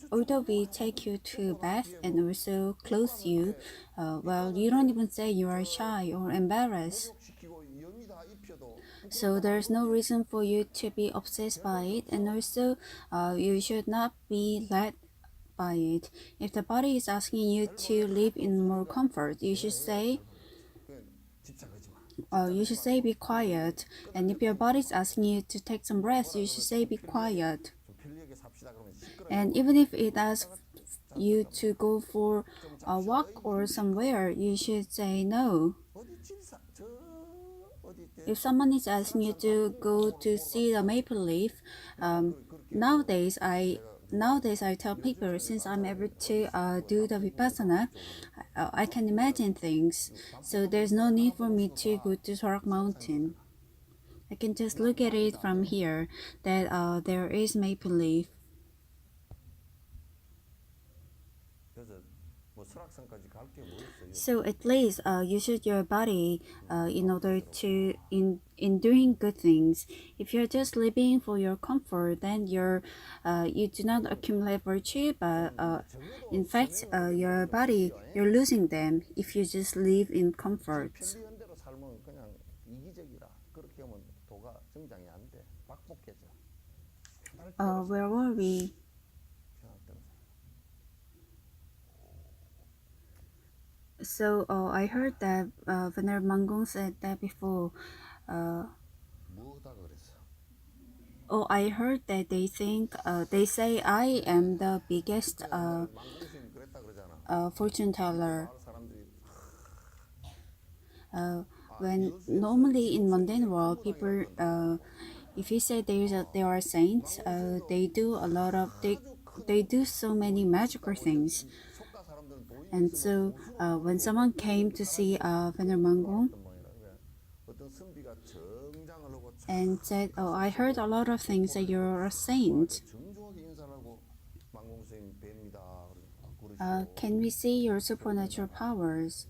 although we take you to bath and also clothe you, well, you don't even say you are shy or embarrassed. 시키고 염이 다 입혀도 So there's no reason for you to be obsessed by it, and also you should not be led by it. If the body is asking you to live in more comfort, you should say 집착하지 마. you should say be quiet. And if your body is asking you to take some rest, you should say be quiet. 좀 편리하게 삽시다 그러면 시끄러워. And even if it asks you to go for a walk or somewhere, you should say no. 어디 집사 저 어디 If someone is asking you to go to see the maple leaf, nowadays I tell people, since I'm able to do the vipassana, I can imagine things. So there's no need for me to go to Sorak Mountain. I can just look at it from here that there is maple leaf. 그래서 뭐 설악산까지 갈 게 뭐 있어요? So at least use your body in order to in doing good things. If you're just living for your comfort, then you do not accumulate virtue, but in fact your body, you're losing them if you just live in comfort. 편리한 대로 살면 그냥 이기적이라 그렇게 하면 도가 정장이 안 돼. 박복해져. Where were we? So I heard that Venerable Mangong said that before. 뭐다 그랬어? Oh, I heard that they say I am the biggest 그 옛날에 만공스님이 그랬다 그러잖아. fortune 그때 teller. 마을 사람들이 Uh, 아 when 여수에서 normally in 진옥 mundane 스님께 world, 근무당이라 people, 그런다고. if you say there are saints, 만공스님도 they do a lot of 아주 they 큰 do so many 도인이 magical 있었다고. 이제 things. 이 속가 사람들은 도인이 And 있으면 so 도수로 when 부르고 뭐 someone 이런 came to see 사람들이 Vener 그런 줄 Mangung 알았던 모양이라. 그래. 어떤 선비가 정장을 하고 쫙 and said, "Oh, 가슴 I heard 치고 a lot of things that 도포를 하고 you're a 와가 saint. 정중하게 인사를 하고 만공스님 뵙니다. 그러시오. Can we see your 그런 게 supernatural 나가. powers?"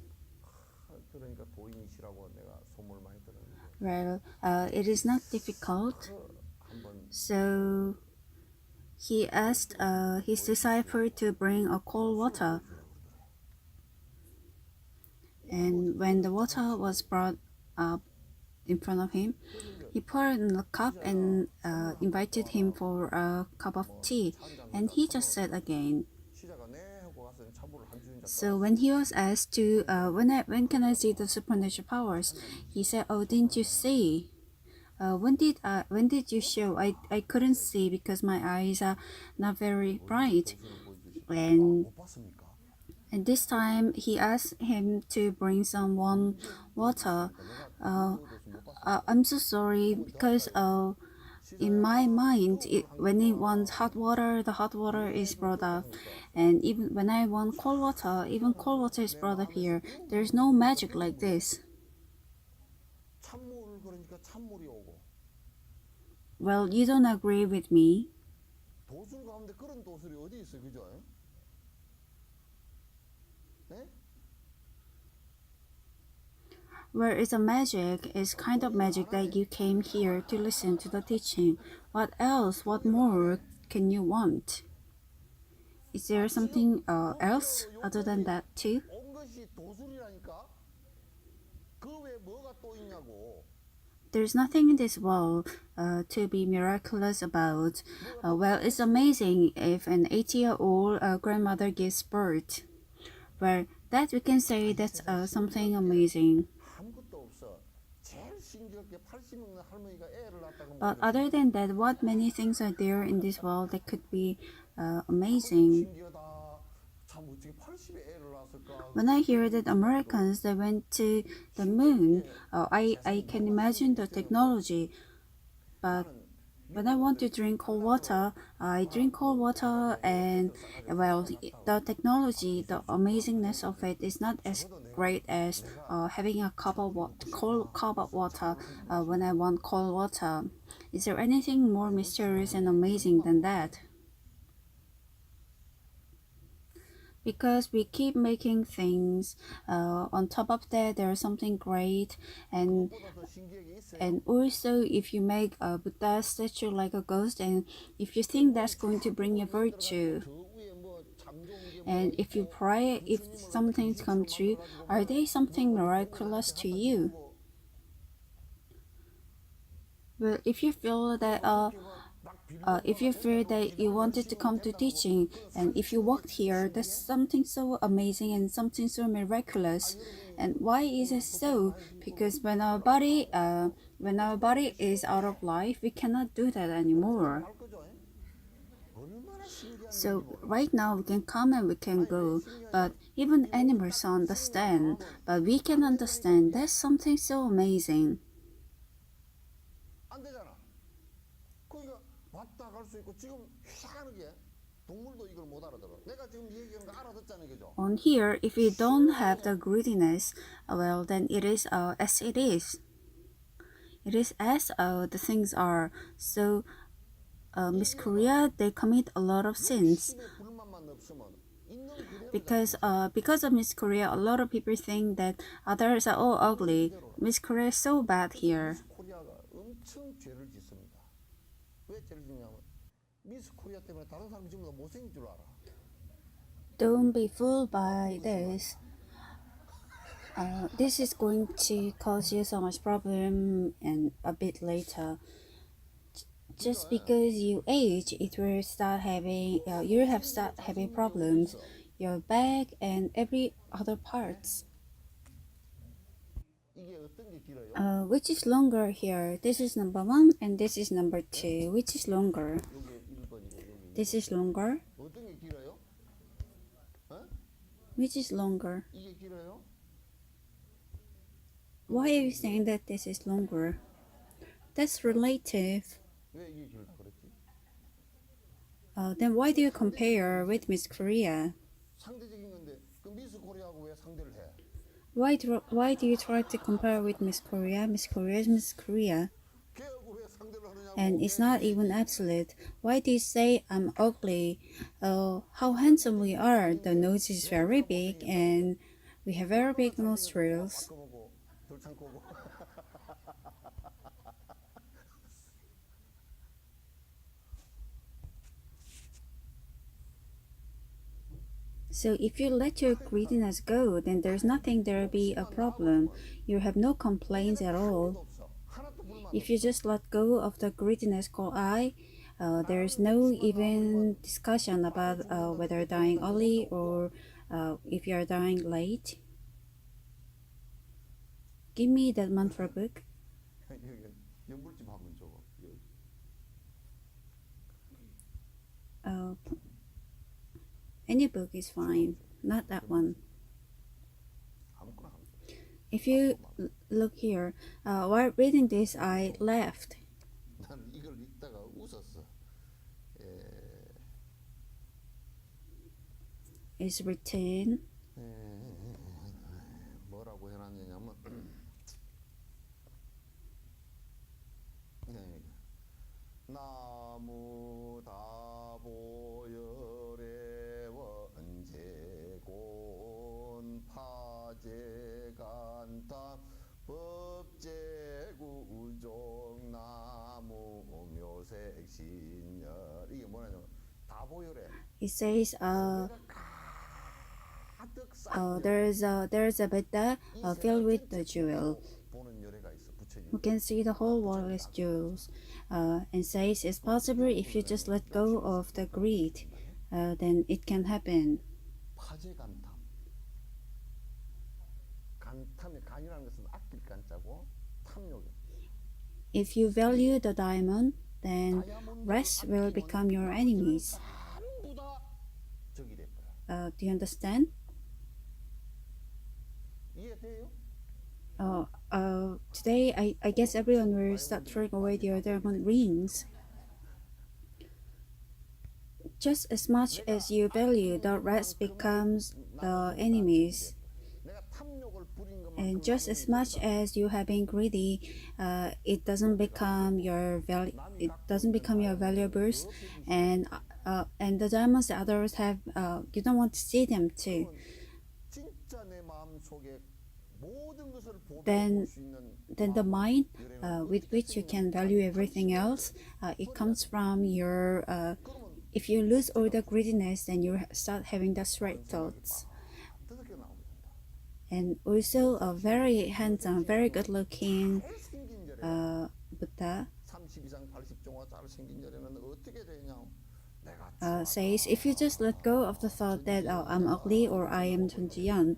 그러니까 도인이시라고 내가 소문을 많이 들었는데 Well, it is not difficult. 그 한번 So he asked his disciple to bring a cold 도수를 water. 보여주라고 그러더래. And when the water was brought up in front of him, 그래서 이제 he poured in a cup 시자야 and 찬물 한 컵 invited him 더 for a cup of tea. 뭐차 한잔 And 넣자 he just 찬물 said 넣자. again. 시자가 네 하고 가서 찬물을 한 주인자 So when 떠왔어. he was asked to, when can I see the supernatural powers? He said, "Oh, didn't you see? When did you show? I couldn't see because my eyes are not very 언제 bright." 도수를 보여주시오? And 못 봤습니까? and this time he asked him to bring some warm 언제 water. 보여주십니까? 내가 Uh, 그 도수 못 봤습니다. I'm so sorry 한번 더 because 할까요? in 시자야 my mind, 뜨거운 한 when it wants 겁니까? hot water, the hot water 네 is 그럼 brought 뜨거운 up, 한 겁 떠왔어. and even when I want cold water, even 시자가 cold water is 내 brought up 마음에서 here. 뜨거운 There's 물을 no 부으니까 magic 뜨거운 like 물이 오고 this. 찬물 그러니까 찬물이 오고 Well, you don't agree with me. 도술 가운데 그런 도술이 어디 있어요, 그죠? 네? Where is a magic is kind of 본인은 안 magic that 하네. you came here to listen to the teaching. What else? What 본인은 안 more 해. can you want? Is there 지금 something else other than 요건이 that too? 온 것이 도술이라니까. 그 외에 뭐가 또 있냐고. There's nothing in this world to be miraculous about. 뭐가 또 Well, it's amazing if an 80-year-old grandmother gives birth. Well, that we can say 이 that's 세상 something 신기할 게 amazing. 아무것도 없어. 제일 신기할 게 80 먹는 할머니가 애를 낳았다고 하면 But 그게 other 신기해. than that, what many things are there in this world that could be 그것도 amazing? 신기하다. 참 어떻게 80에 애를 낳았을까? When I hear that Americans they went to the moon, I can imagine the technology. But when I want to drink cold water, I drink cold water, and well, the technology, the amazingness of it is not as great as having a cup of cold cup of water when I want cold water. Is there anything more mysterious and amazing than that? Because we keep making things. On top of that, there's something great, and 그것보다 더 신기한 게 있어요. and also if you make a Buddha statue like a ghost, and if you think that's going to bring you virtue, 저 위에 뭐 장종 이게 뭐 and if you 있고 pray, if 부처님을 some 갖다 things come 기둥처럼 true, 만들어가지고 are they something 뭐 miraculous to you? 뭐 Well, if you feel that 어떻게 막 빌려다가 if you feel 된다고 that you 기둥을 wanted to 열심히 come to 된다고 teaching, 그런 and if you walked here, that's 신기해? something so amazing and something so miraculous. And why is it so? Because when our body is out of life, we cannot do that anymore. 알 거죠? 얼마나 신기한 So 일인지 몰라. right now we can come and we can go, but even animals understand. But we can understand. That's something so amazing. 안 되잖아. 그러니까 왔다 갈 수 있고 지금 희한하게 동물도 이걸 못 알아들어. 내가 지금 얘기하는 거 알아듣잖아요, 그죠? On here, if you don't have the greediness, well, then it is as it is. It is as the things are. So, Miss Korea, they commit a lot of sins. 욕심의 불만만 없으면 있는 그대로 Because of Miss Korea, a lot of people think that others are all ugly. Miss Korea is so bad here. 미스 코리아가 엄청 죄를 짓습니다. 왜 죄를 짓냐면 미스 코리아 때문에 다른 사람이 전부 다 못생긴 줄 알아. Don't be fooled by this. This is going to cause you so much problem and a bit later. Just because you age, it will start having you have start having problems. Your back and every other parts. 이게 이게 어떤 게 길어요? Which is longer here? This is number one and this is number two. Which is longer? 요게 1번이고 요게 This 2번. is longer. 어떤 게 길어요? 어? Which is longer? 이게 길어요? Why are you saying that this is longer? That's relative. 왜 이게 길다 그랬지? Then why do you compare with Miss Korea? 상대적인 건데 그 미스 코리아하고 왜 상대를 해? Why do you try to compare with Miss Korea? Miss Korea is Miss Korea. 걔하고 왜 상대를 하느냐고. And it's not even absolute. Why do you say I'm ugly? How handsome we are. The nose is very big and we have very big nostrils. 바꿔보고 덜 참고. So if you let your greediness go, then there's nothing there'll be a problem. You have no complaints at all. If you just let go of the greediness called I, there's no even discussion about whether dying early or if you're dying late. Give me that mantra book. 연불집 한번 줘봐. Uh, any book is fine, not that one. 아무거나 하면 돼. If you look here, while reading this, I laughed. 난 이걸 읽다가 웃었어. It's written. 뭐라고 해놨냐면 나무 다보열의 원제곤 파제간타 법제구종 나무 묘색신열 이게 뭐냐면 다보열에 It says there's a Buddha filled with the jewel. 보는 열애가 있어 부처님. We can see the whole world as jewels. And says it's possible if you just let go of the greed, then it can happen. 파제간탐. 간탐의 간이라는 것은 아낄 간자고 탐욕. If you value the diamond, then rest will become your enemies. 전부 다 적이 될 거야. Do you understand? 이해돼요? Today, I guess everyone will start throwing away their diamond rings. Just as much as you value, the rest becomes the enemies. 내가 탐욕을 부린 것만큼 And just as much as you have been greedy, it doesn't become your valuables, and the diamonds that others have, you don't want to see them too. 진짜 내 마음 속에 모든 것을 Then 보존할 수 있는 the mind with which you can value everything else, it comes from your. If you lose all the greediness, then you start having the straight thoughts. 뜨겁게 나오게 된다. And also a very handsome, very good-looking 잘생긴 열애 Buddha 30 이상 80종화 잘생긴 열애는 어떻게 되냐? 내가 says, if you just let go of the thought that I'm ugly or I am Junjian,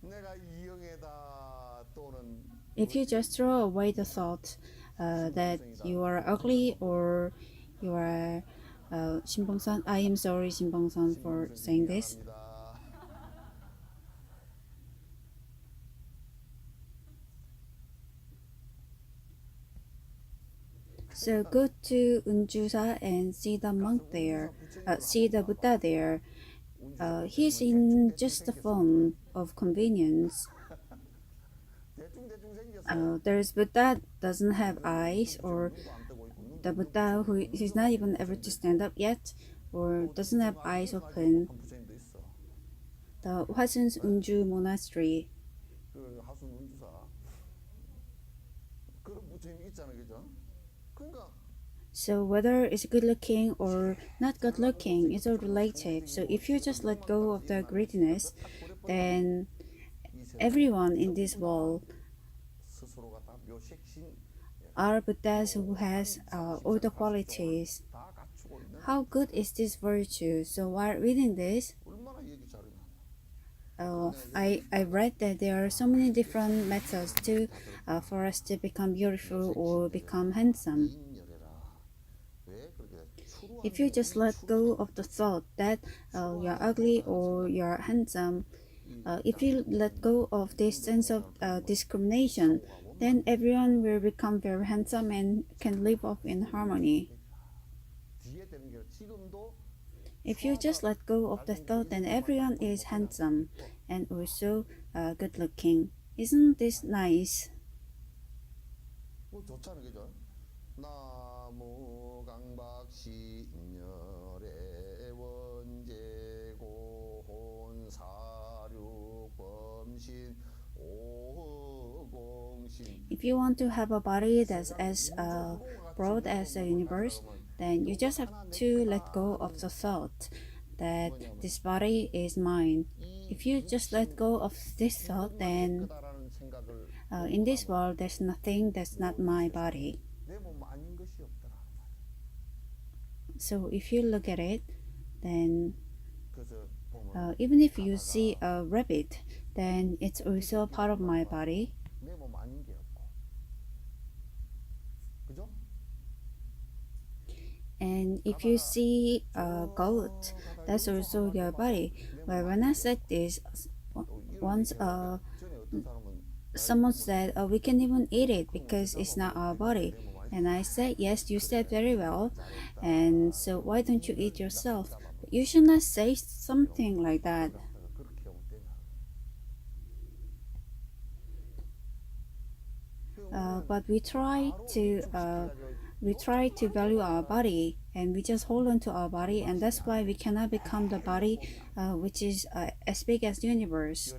내가 이영애다 또는 if you just throw away the thought that you are ugly or you are Shinbong-san, I am sorry Shinbong-san for saying this. So go to Unjusa and see the monk there, see the Buddha there. He's in just the form of convenience. 대충 생겼어. There's Buddha doesn't have eyes, or the Buddha who is not even able to stand up yet, or doesn't have eyes open. 한 부처님도 있어. The Hwasun's Unju Monastery. 그 하순 운주사 그런 부처님이 있잖아, 그죠? 그러니까 So whether it's good looking or not good looking is all relative. So if you just let go of the greediness, then everyone in this world 스스로가 다 묘색신 are Buddhas who has all the qualities. 다 갖추고 있는 How good is this virtue? So while reading this, 얼마나 얘기 잘하냐. I read that there are so many different methods to for us to become beautiful or become handsome. If you just let go of the thought that you're ugly or you're handsome, if you let go of this sense of discrimination, then everyone will become very handsome and can live off in harmony. If you just let go of the thought that everyone is handsome and also good looking, isn't this nice? 좋잖아, 그죠? 나무 강박신열의 원제고 혼사륙범신 오공신. If you want to have a body that's as broad as the universe, then you just have to let go of the thought that this body is mine. If you just let go of this thought, then in this world there's nothing that's not my body. So if you look at it, then even if you see a rabbit, then it's also a part of my body. And if you see a goat, that's also your body. But when I said this, once someone said, we can even eat it because it's not our body. And I said, yes, you said very well. And so why don't you eat yourself? But you should not say something like that. But we try to value our body, and we just hold on to our body, and that's why we cannot become the body which is as big as the universe.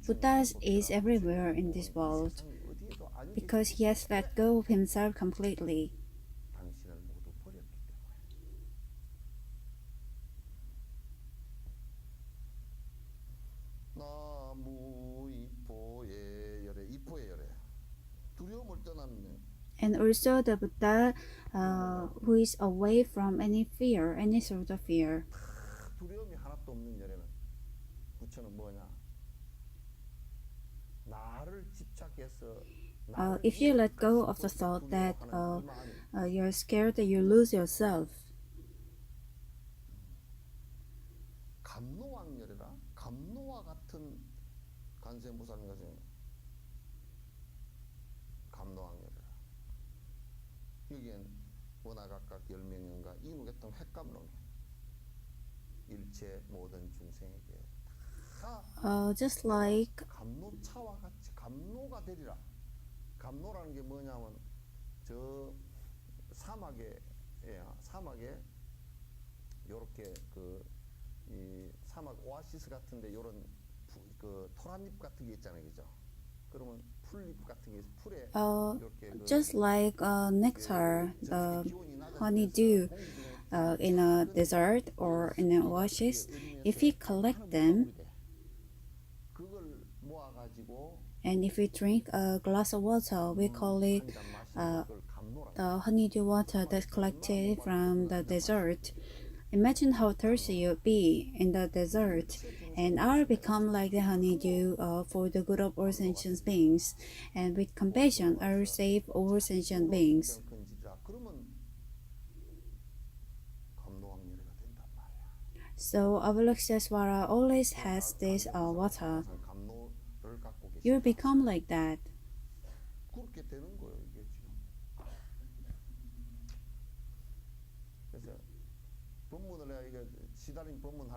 Buddha is everywhere in this world because he has let go of himself completely. And also the Buddha who is away from any fear, any sort of fear. 두려움이 하나도 없는 열에는 부처는 뭐냐? 나를 집착해서 if you let go of the thought that you're scared that you lose yourself, 감노왕열이라 감노와 같은 간세무사님 같은 감노왕열이라 여기엔 원하각각 열명인가 이누겠던 핵감론이 일체 모든 중생에게 just like 감노차와 같이 감노가 되리라. 감노라는 게 뭐냐면 저 사막에 요렇게 이 사막 오아시스 같은데 요런 그 토란잎 같은 게 있잖아요, 그죠? 그러면 풀잎 같은 게 풀에 이렇게 just like nectar, the honeydew in a desert or in an oasis. If we collect them 그걸 모아가지고 and if we drink a glass of water, we call it the honeydew water that's collected from the desert. Imagine how thirsty you'll be in the desert, and I'll become like the honeydew for the good of all sentient beings, and with compassion I'll save all sentient beings. So Avalokitesvara always has this water. You'll become like that.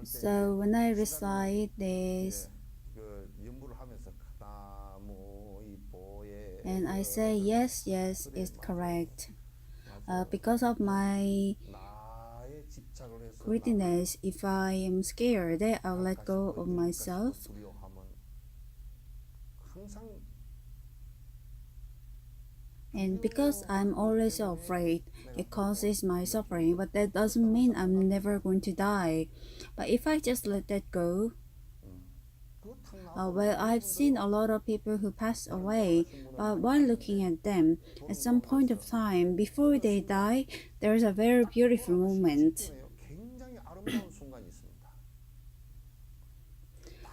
So when I recite this and I say yes, yes, it's correct. Because of my greediness, if I am scared, I'll let go of myself. And because I'm always afraid, it causes my suffering, but that doesn't mean I'm never going to die. But if I just let that go, well, I've seen a lot of people who pass away, but while looking at them, at some point of time, before they die, there's a very beautiful moment. 아름다운 순간이 있습니다.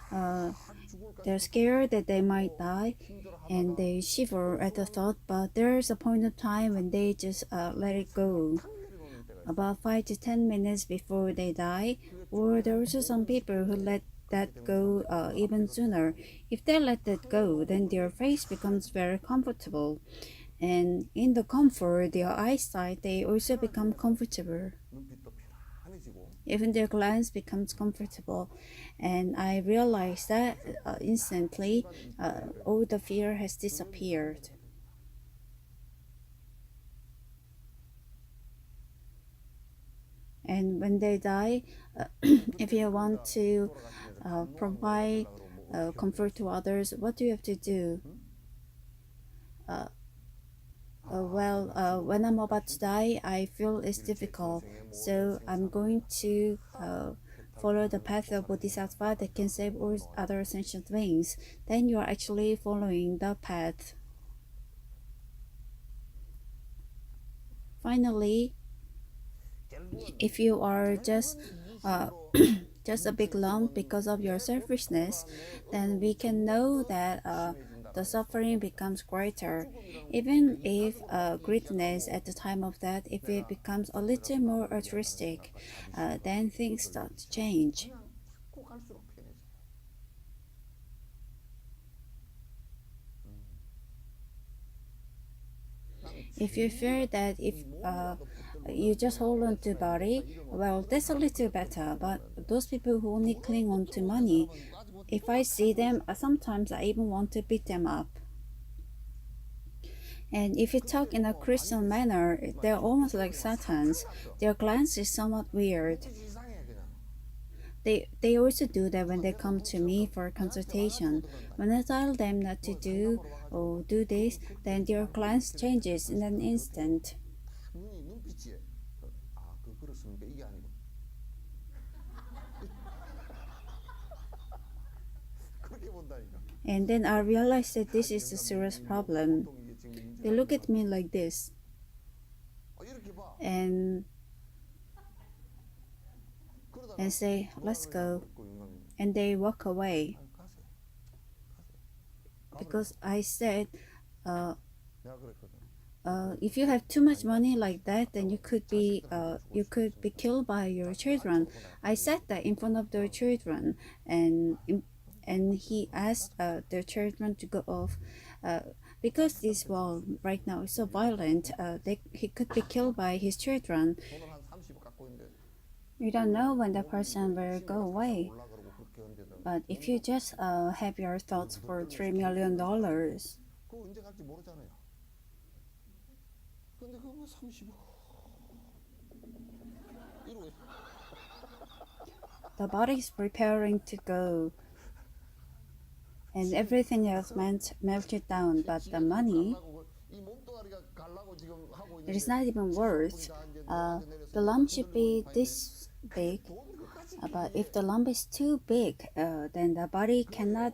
Uh, 죽을 they're 것처럼 scared that they might 또 die and 힘들어하다가 they shiver at the 어느 thought, but there's a point of time when they just let it 생각을 go. 탁 내려놓는 때가 있어요. About 5 to 10 minutes before they die, 그게 or there are 쫓겨나는 also some 모든 people who 스피드에 let 그렇게 that 되는 go 사람들이 있고 앞에 even 그렇게 sooner. 하고 If they let that 하늘을 go, 보고 then their 그게 face becomes very comfortable. And in the comfort, their eyesight, they also become 편안해지면서 comfortable. 눈빛도 편안해지고 Even their glance becomes comfortable. And I realized that instantly, 순간 이때를 all the fear has 그걸 이해하는 disappeared. 데가 됩니다. And when they die, if you want to 돌아가시면서 감동한 거 provide 해달라 그러면 뭐 어떻게 하면 comfort to 되겠어요? others, what do you have to do? Uh, well, 내가 죽음으로 when I'm 인해서 about to 힘들다. die, I feel it's 일체 difficult. 전생의 모든 So I'm going 생사들을 to 다 follow the 해탈하는 path of 보살의 Bodhisattva that can save 생사가 all 나와요. other sentient beings. Then you are actually following the path. Finally, 결국은 if you are just 결국은 uh, 이기심으로 just a big lump because of your 내 selfishness, 고통과 내 then we 어려움이 can know 점점 that 더 the 심해진다는 것을 suffering 봅니다. becomes greater. 죽음이라는 것도 내 Even if 이익으로 바뀌기 greatness 시작하고 at the time of death, if it 내가 becomes a little 죽음이라는 more 나무를 위한다는 altruistic, 생각과 자비심과 then things 이것을 start 느끼기 to 시작하고 change. 그냥 자꾸 갈수록 편해져요. If you fear that if you just hold on to body, well, that's a little better. But those people who only cling on to money, if I see them, sometimes I even want to beat them up. And if you talk in a Christian manner, they're almost like Satans. Their glance is somewhat weird. They also do that when they come to me for consultation. When I tell them not to do or do this, then their glance changes in an instant. 눈빛이 그렇습니까? 이게 아니고 그렇게 본다니까. And then I realize that this is a serious problem. They look at me like this. And say, let's go. And they walk away. Because I said, if you have too much money like that, then you could be killed by your children. I said that in front of their children, and he asked their children to go off. Because this world right now is so violent, he could be killed by his children. You don't know when the person will go away. But if you just have your thoughts for $3 million, the body is preparing to go, and everything else melted down. But the money, it is not even worth. The lump should be this big, but if the lump is too big, then the body cannot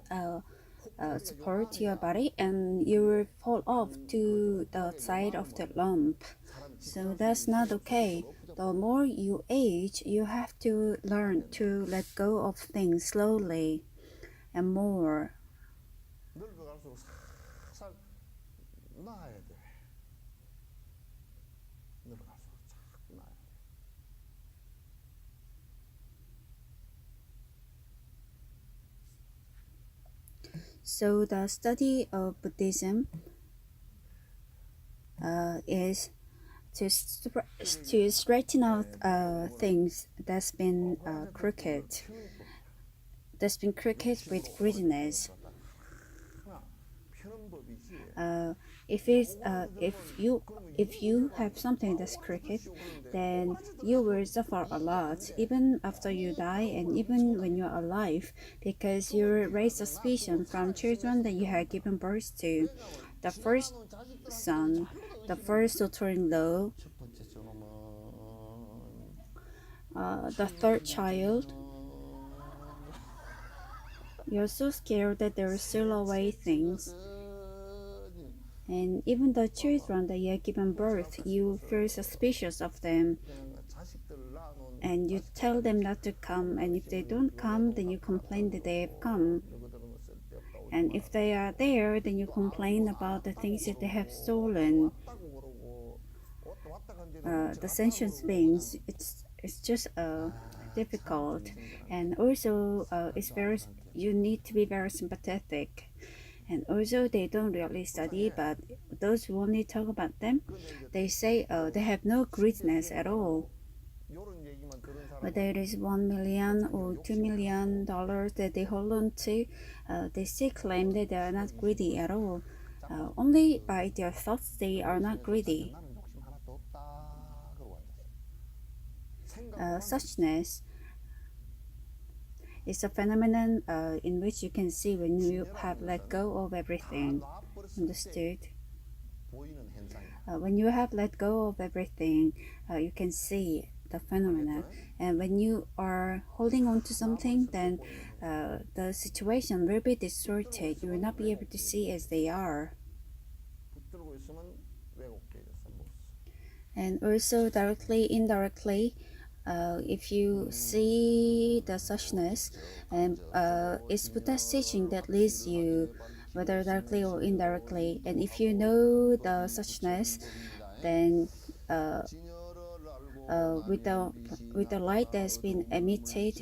support your body, and you will fall off to the side of the lump. So that's not okay. The more you age, you have to learn to let go of things slowly and more. So the study of Buddhism is to straighten out things that's been crooked. That's been crooked with greediness. If you have something that's crooked, then you will suffer a lot, even after you die and even when you're alive, because you raise suspicion from children that you have given birth to. The first son, the first daughter-in-law, the third child. You're so scared that they will steal away things. And even the children that you have given birth, you feel suspicious of them. and you tell them not to come, and if they don't come, then you complain that they have come. And if they are there, then you complain about the things that they have stolen. The sentient beings, it's just difficult, and also it's very, you need to be very sympathetic. And also they don't really study, but those who only talk about them, they say they have no greediness at all. Whether it is $1 million or $2 million that they hold on to, they still claim that they are not greedy at all. Only by their thoughts they are not greedy. Suchness is a phenomenon in which you can see when you have let go of everything. Understood? When you have let go of everything, you can see the phenomena. And when you are holding on to something, then the situation will be distorted. You will not be able to see as they are. And also directly, indirectly, if you see the suchness, and it's Buddha's teaching that leads you, whether directly or indirectly. And if you know the suchness, then with the light that's been emitted,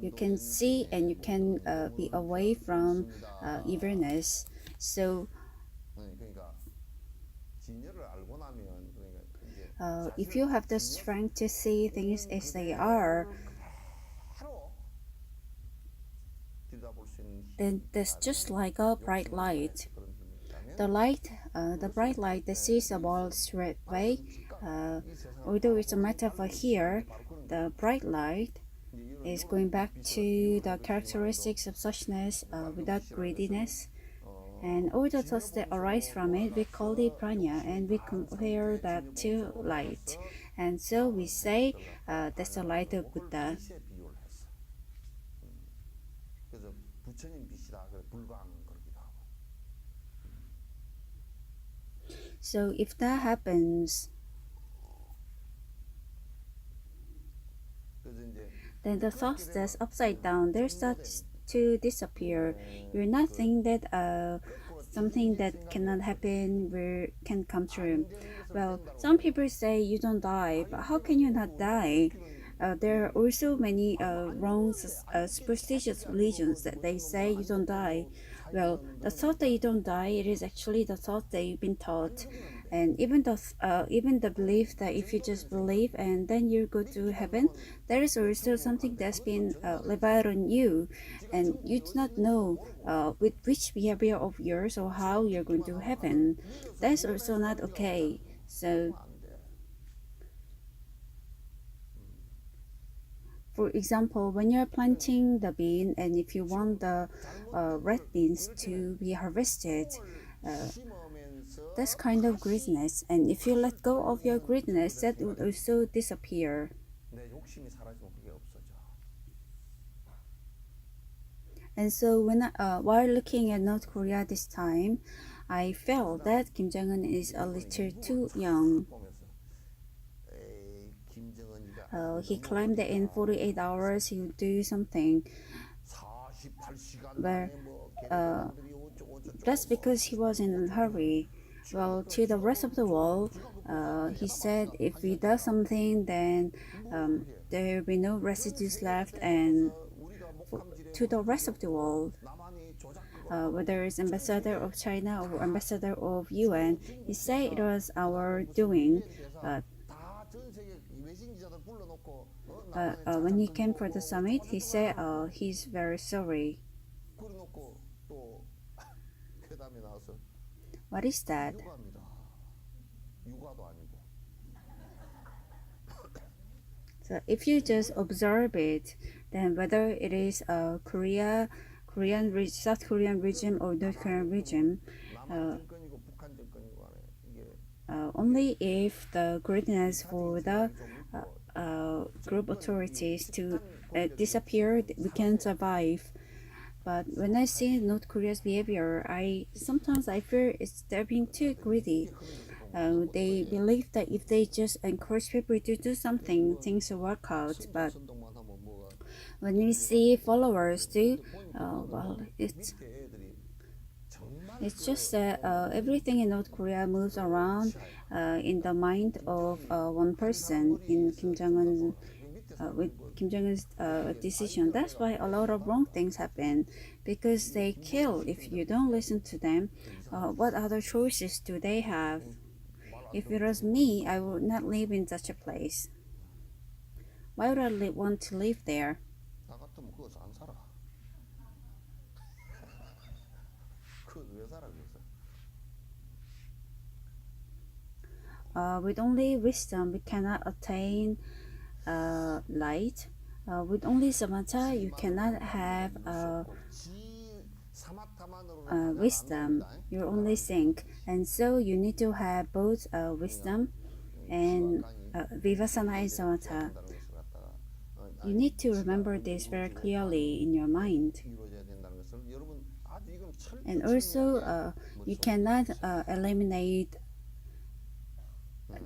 you can see and you can be away from evilness. So if you have the strength to see things as they are, then that's just like a bright light. The bright light that sees the world straight way, although it's a metaphor here, the bright light is going back to the characteristics of suchness without greediness. And all the thoughts that arise from it, we call it prana, and we compare that to light. And so we say that's the light of Buddha. So if that happens, then the thoughts that's upside down, they start to disappear. You're not thinking that something that cannot happen can come true. Well, some people say you don't die, but how can you not die? There are also many wrong superstitious religions that they say you don't die. Well, the thought that you don't die, it is actually the thought that you've been taught, and even the belief that if you just believe and then you go to heaven, there is also something that's been levied on you, and you do not know with which behavior of yours or how you're going to heaven. That's also not okay. So for example, when you're planting the bean and if you want the red beans to be harvested, uh, that's kind of greediness. And if you let go of your greediness, that would also disappear. And so while looking at North Korea this time, I felt that Kim Jong-un is a little too young. He claimed that in 48 hours he would do something, but that's because he was in a hurry. Well, to the rest of the world, he said if we do something, then there will be no residues left, and to the rest of the world, whether it's ambassador of China or ambassador of UN, he said it was our doing. But when he came for the summit, he said he's very sorry. What is that? So if you just observe it, then whether it is South Korean regime or North Korean regime, only if the greatness for the group authorities to disappear, we can survive. But when I see North Korea's behavior, I sometimes I fear they're being too greedy. They believe that if they just encourage people to do something, things will work out. But 선동만 하면 뭐가 when we 되는지가 see 모르겠더라고요. followers do, 근데 보니까 그거는 well, 그 밑에 애들이 정말 it's just 그 that everything in North Korea moves around 치아야. in the mind of 굉장히 one 한 사람 person in 머리에서 Kim 전부 다 Jong-un 돌아가요. 그 밑에 with 사람은 뭐 Kim Jong-un's 어떻게 decision. 아이디어를 That's 내가 why a lot of wrong 배운답니까? things happen because 이게 they 김정은 kill if you 시킨다는 don't 게 listen to them. 좀 이상한 What 짓이야. other choices do they have? 말안 If it 듣고 was 죽여버리는 me, 거야. I would not live in such a place. Why would I want to live there? 나 같으면 거기서 안 살아. 거기서 왜 살아 그래서? With only wisdom, we cannot attain light. With only samatha, you cannot have 사마타만으로는 반야를 안 wisdom. 나옵니다. You only think, and so you need to have both wisdom and vipassana and samatha. You need to remember this very clearly in your mind. And also, you cannot eliminate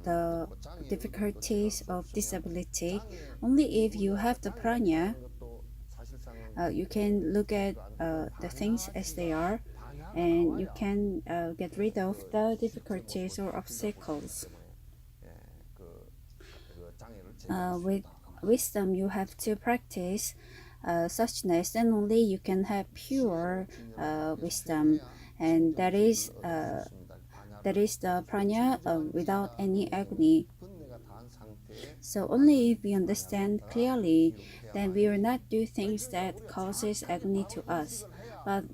the difficulties of disability only if you have the prana. You can look at the things as they are, and you can get rid of the difficulties or obstacles. With wisdom, you have to practice suchness, and only you can have pure wisdom, and that is the prana without any agony. So only if we understand clearly, then we will not do things that causes agony to us. But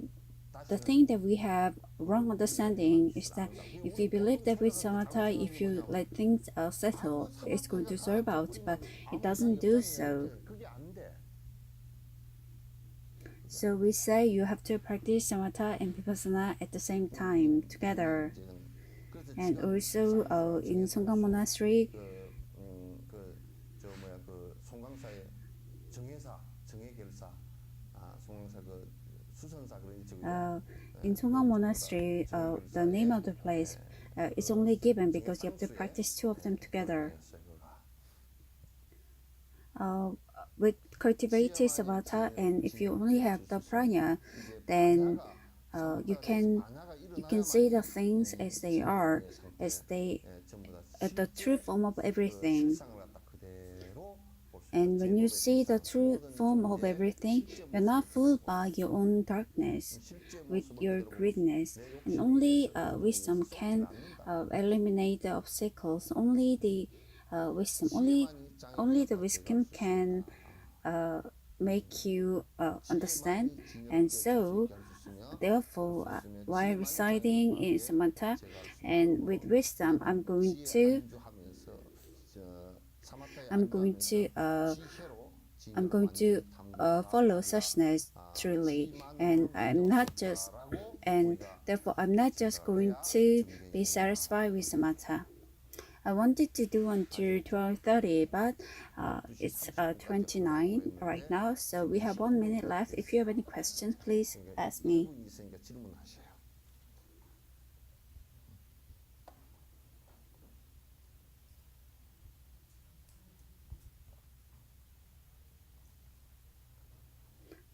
the thing that we have wrong understanding is that if we believe that with samatha, if you let things settle, it's going to solve out, but it doesn't do so. So we say you have to practice samatha and vipassana at the same time together. And also in Songgang Monastery, in Songgang Monastery, the name of the place is only given because you have to practice two of them together. With cultivated samatha, and if you only have the prana, then you can see the things as they are, as the true form of everything. And when you see the true form of everything, you're not fooled by your own darkness with your greediness. And only wisdom can eliminate the obstacles. Only the wisdom, only the wisdom can make you understand. And so, therefore, while residing in samatha and with wisdom, I'm going to follow suchness truly, and therefore I'm not just going to be satisfied with samatha. I wanted to do until 12:30, but it's 29 right now, so we have 1 minute left. If you have any questions, please ask me.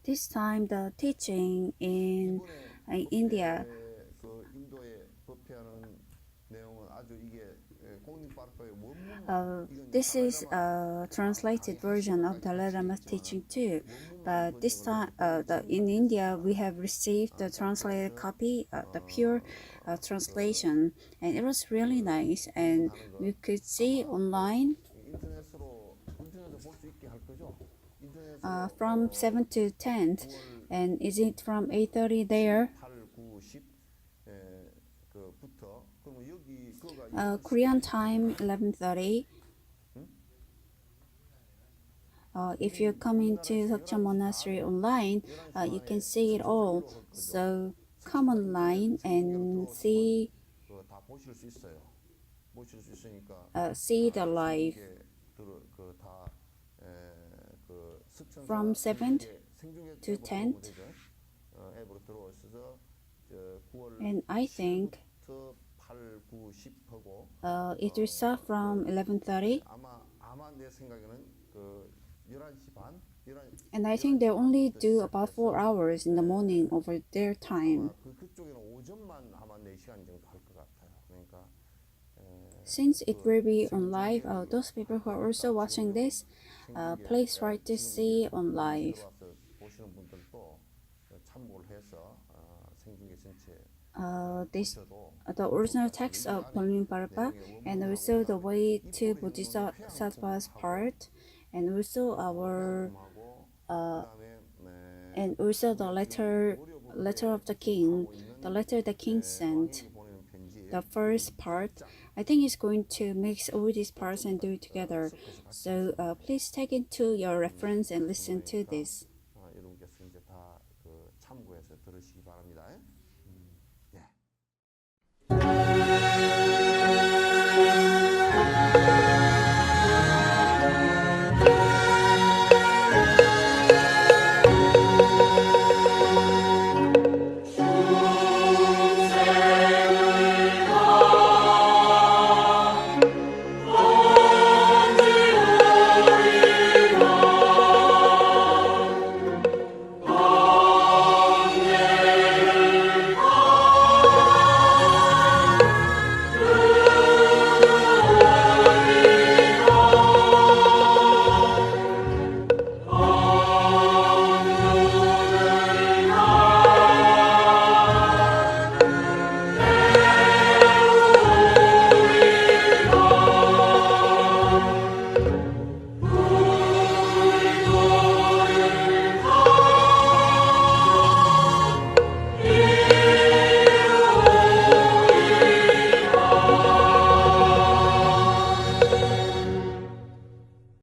This time the teaching in India, this is a translated version of Dalai Lama's teaching too, but this time in India we have received the translated copy, the pure translation, and it was really nice, and we could see online from 7 to 10, and is it from 8:30 there? Korean time 11:30. If you come into Seokcheon Monastery online, you can see it all. So come online and see the live from 7th to 10th. And I think 8, 9, 10 하고 It will start from 11:30, 아마 내 생각에는 그 11시 반, and I think they 11시 only 반부터 do about 4 hours in the morning over their time. 아마 그쪽에는 오전만 아마 4시간 정도 할 것 같아요. 그러니까 Since it 그 will be on live, 생중계를 those people who 할 are also 거니까 watching 지금 요 this, 생중계 please try to 지금 see 이제 on 늦게 live. 들어와서 보시는 분들도 참고를 해서 생중계 전체 This 보셔도 the 좋을 것 original 같습니다. text 이 of 안에 Bolmin Barba, 내용의 and 원문하고 also the 그다음에 way to 입으로 해놓는 Bodhisattva's 회화문하고 part, and also our 회화문하고 uh, 그다음에 and also the 우리가 지금 letter 월요일부터에 of the 지금 king, 하고 the 있는 letter the king sent. 왕에게 보내는 편지 The 이 first part, 1장 I think is going to mix all these parts 전부 and 다 do it together. 섞어서 같이 So 하시면 please take into your reference and 같은 listen to 거니까 this. 여러분께서 이제 다 참고해서 들으시기 바랍니다.